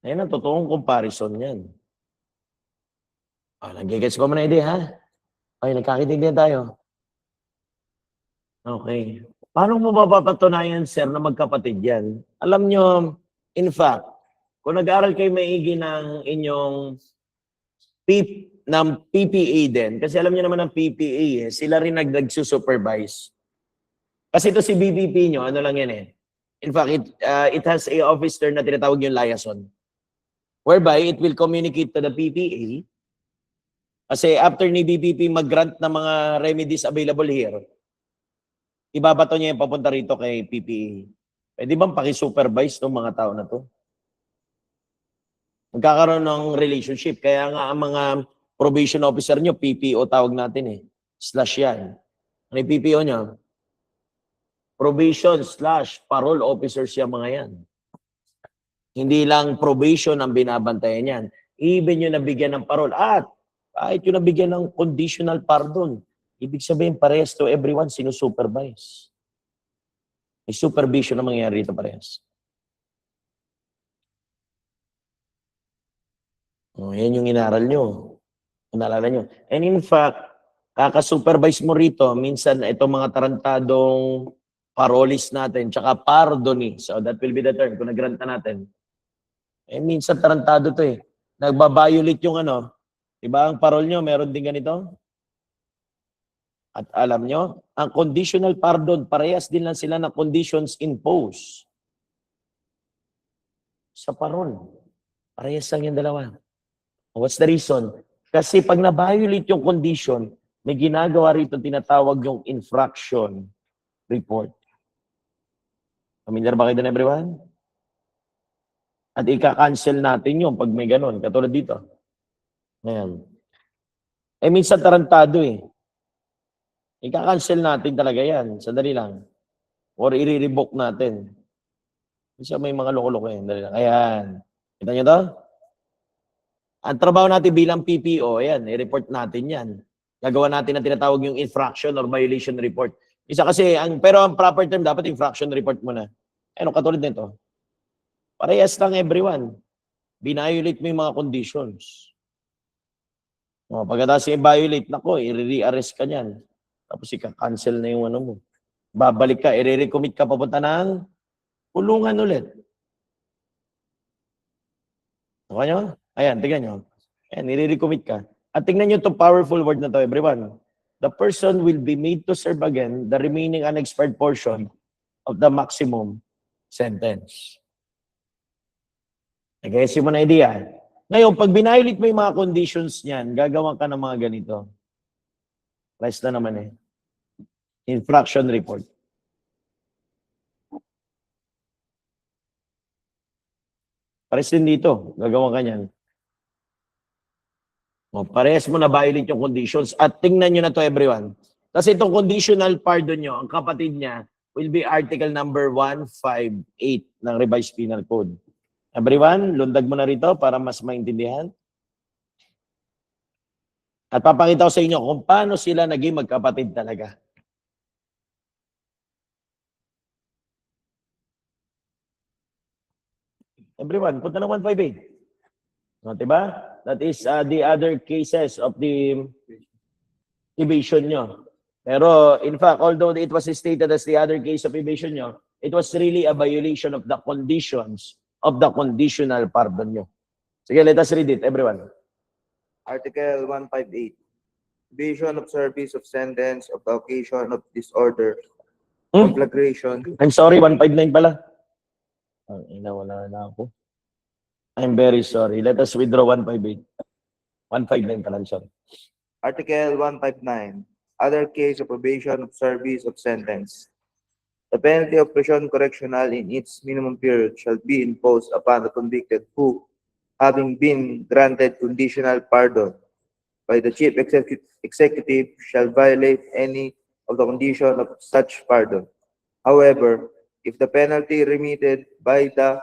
Ayan ang totoong comparison yan. Nag-gets ko mo na idea, ha? Okay, nagkakaintindihan tayo. Okay. Paano mo mapapatunayan, sir, na magkapatid yan? Alam nyo, in fact, kung nag-aaral kayo maigi ng inyong PPA din, kasi alam niyo naman ng PPA, sila rin nag-supervise. Kasi ito si BPP nyo, ano lang yan eh. In fact, it has a officer na tinatawag yung liaison, whereby it will communicate to the PPA. Kasi after ni BPP mag-grant ng mga remedies available here, ibabato niya yung papunta rito kay PPA. Pwede bang pakisupervise ng mga tao na to? Magkakaroon ng relationship. Kaya nga ang mga probation officer nyo, PPO tawag natin eh. Slash yan. Ano yung PPO nyo? Probation / parole officers yung mga yan. Hindi lang probation ang binabantayan yan. Even yung nabigyan ng parole. At kahit yung nabigyan ng conditional pardon, ibig sabihin parehas to everyone sinusupervise. May supervision na mangyayari dito parehas. Yan yung inaral nyo. Naalala nyo. And in fact, kaka-supervise mo rito, minsan itong mga tarantadong parolis natin, tsaka pardoni. So that will be the term, kung nag-grant na natin. Minsan tarantado to eh. Nagbabiolate yung ano. Diba ang parol nyo, meron din ganito? At alam nyo, ang conditional pardon, parehas din lang sila ng conditions imposed. Sa parol. Parehas lang yung dalawa. What's the reason? Kasi pag na-violate yung condition, may ginagawa rito tinatawag yung infraction report. Familiar ba kayo doon, everyone? At ika-cancel natin yun pag may ganun. Katulad dito. Ayan. Minsan tarantado eh. Ika-cancel natin talaga yan. Sandali lang. Or i-revoke natin. Minsan may mga loko-loko yan. Dali lang. Ayan. Kita nyo to? Ang trabaho natin bilang PPO, ayan, i-report natin yan. Gagawa natin ang tinatawag yung infraction or violation report. Isa kasi, pero ang proper term, dapat infraction report muna. Ano, katulad nito. Parehas lang everyone. Binviolate mo yung mga conditions. Pagkatapos i-violate, nako, i-re-arrest ka niyan. Tapos ika-cancel na yung ano mo. Babalik ka, i-recommit ka papunta ng kulungan ulit. Okay nyo? Ayan, tignan nyo. Ayan, i-recommit ka. At tignan nyo itong powerful word na to, everyone. The person will be made to serve again the remaining unexpired portion of the maximum sentence. Nag-guess mo na idea. Ngayon, pag binailit mo yung mga conditions niyan, gagawa ka ng mga ganito. Rest na naman eh. Infraction report. Pares din dito. Gagawa ka niyan. Parehas mo na violate yung conditions. At tingnan nyo na to everyone. Kasi itong conditional pardon nyo, ang kapatid niya will be article number 158 ng Revised Penal Code. Everyone, lundag mo na rito para mas maintindihan. At papakita ko sa inyo kung paano sila naging magkapatid talaga. Everyone, punta na 158. Diba? That is the other cases of the evasion nyo. Pero, in fact, although it was stated as the other case of evasion nyo, it was really a violation of the conditions of the conditional pardon nyo. Sige, let us read it, everyone. Article 158. Evasion of service of sentence of the occasion of disorder, conflagration. I'm sorry, 159 pala. Wala na ako. I'm very sorry. Let us withdraw 158. 159 pala, I'm sorry. Article 159. Other case of probation of service of sentence. The penalty of prison correctional in its minimum period shall be imposed upon the convicted who, having been granted conditional pardon by the chief executive, shall violate any of the condition of such pardon. However, if the penalty remitted by the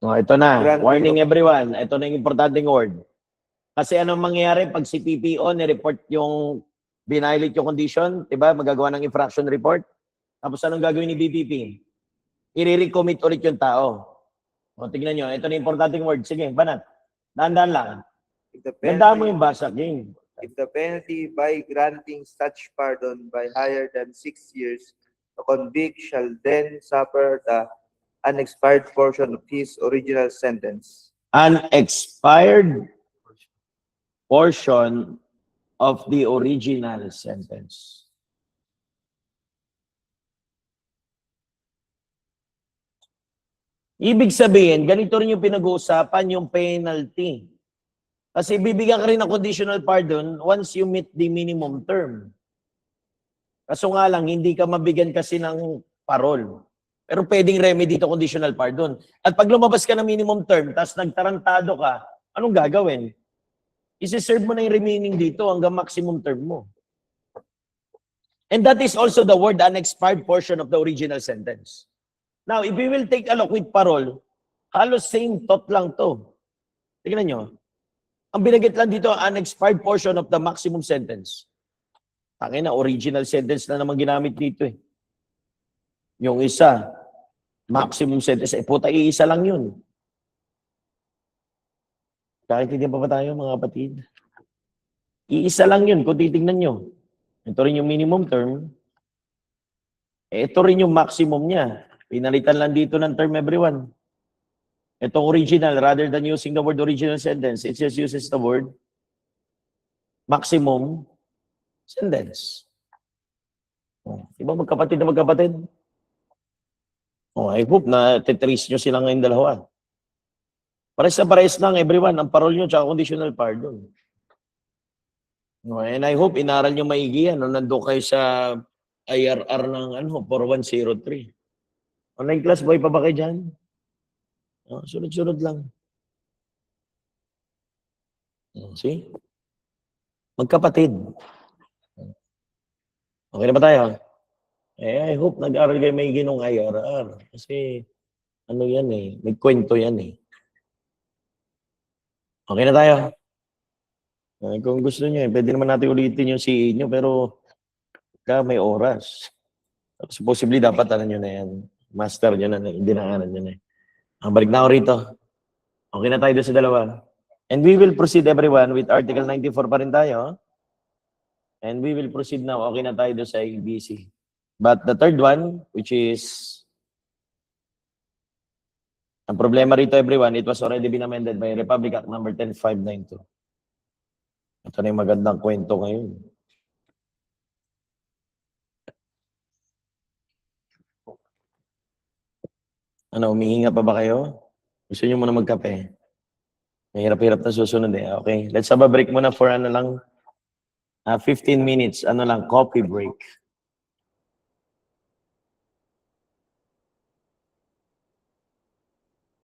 Ito na. Warning everyone. Ito na yung importanteng word. Kasi anong mangyayari pag si PPO ni-report yung binilate yung condition, diba? Magagawa ng infraction report. Tapos anong gagawin ni BPP? I-recommit ulit yung tao. O, tignan nyo. Ito na yung importanteng word. Sige, banat. Dahan-dahan lang. Ganda mo yung basa, King. If the penalty by granting such pardon by higher than 6 years, the convict shall then suffer the unexpired portion of his original sentence. Unexpired portion of the original sentence. Ibig sabihin, ganito rin yung pinag-uusapan, yung penalty. Kasi bibigyan ka rin ng conditional pardon once you meet the minimum term. Kaso nga lang, hindi ka mabigyan kasi ng parol. Pero pwedeng remedy to conditional pardon. At pag lumabas ka ng minimum term, tapos nagtarantado ka, anong gagawin? Isi-serve mo na yung remaining dito hanggang maximum term mo. And that is also the word unexpired portion of the original sentence. Now, if we will take a look with parole, halos same thought lang to. Tingnan nyo. Ang binagit lang dito, unexpired portion of the maximum sentence. Tangina, original sentence na naman ginamit dito eh. Yung isa, maximum sentence, puta, iisa lang yun. Kahit hindi pa ba tayo, mga kapatid? Iisa lang yun, kung titignan nyo. Ito rin yung minimum term. Ito rin yung maximum niya. Pinalitan lang dito ng term, everyone. Itong original, rather than using the word original sentence, it just uses the word maximum sentence. Diba magkapatid na magkapatid? I hope na tetrace nyo sila ngayon dalawa. Pares na pares lang, everyone, ang parol nyo tsaka conditional pardon. And I hope inaral nyo maigi yan. Nandun kayo sa IRR ng 4103. Online class, boy pa ba kayo dyan? Sunod-sunod lang. See? Magkapatid. Okay na ba tayo? I hope nag-aral kayo may ginong IRR. Kasi, ano yan eh, may kwento yan eh. Okay na tayo? Kung gusto niyo, pwede naman natin ulitin yung CA nyo, pero may oras. Supposedly, dapat ano nyo na yan. Master nyo na, dinaanan nyo na eh. Balik na ako rito. Okay na tayo doon sa dalawa. And we will proceed everyone with Article 94 pa rin tayo. And we will proceed now. Okay na tayo doon sa ABC. But the third one, which is, ang problema rito everyone, it was already been amended by Republic Act number 10592. Ito na yung magandang kwento ngayon. Ano, umihinga pa ba kayo? Gusto nyo muna magkape? Mahirap-hirap na susunod eh. Okay, let's have a break muna for 15 minutes. Coffee break.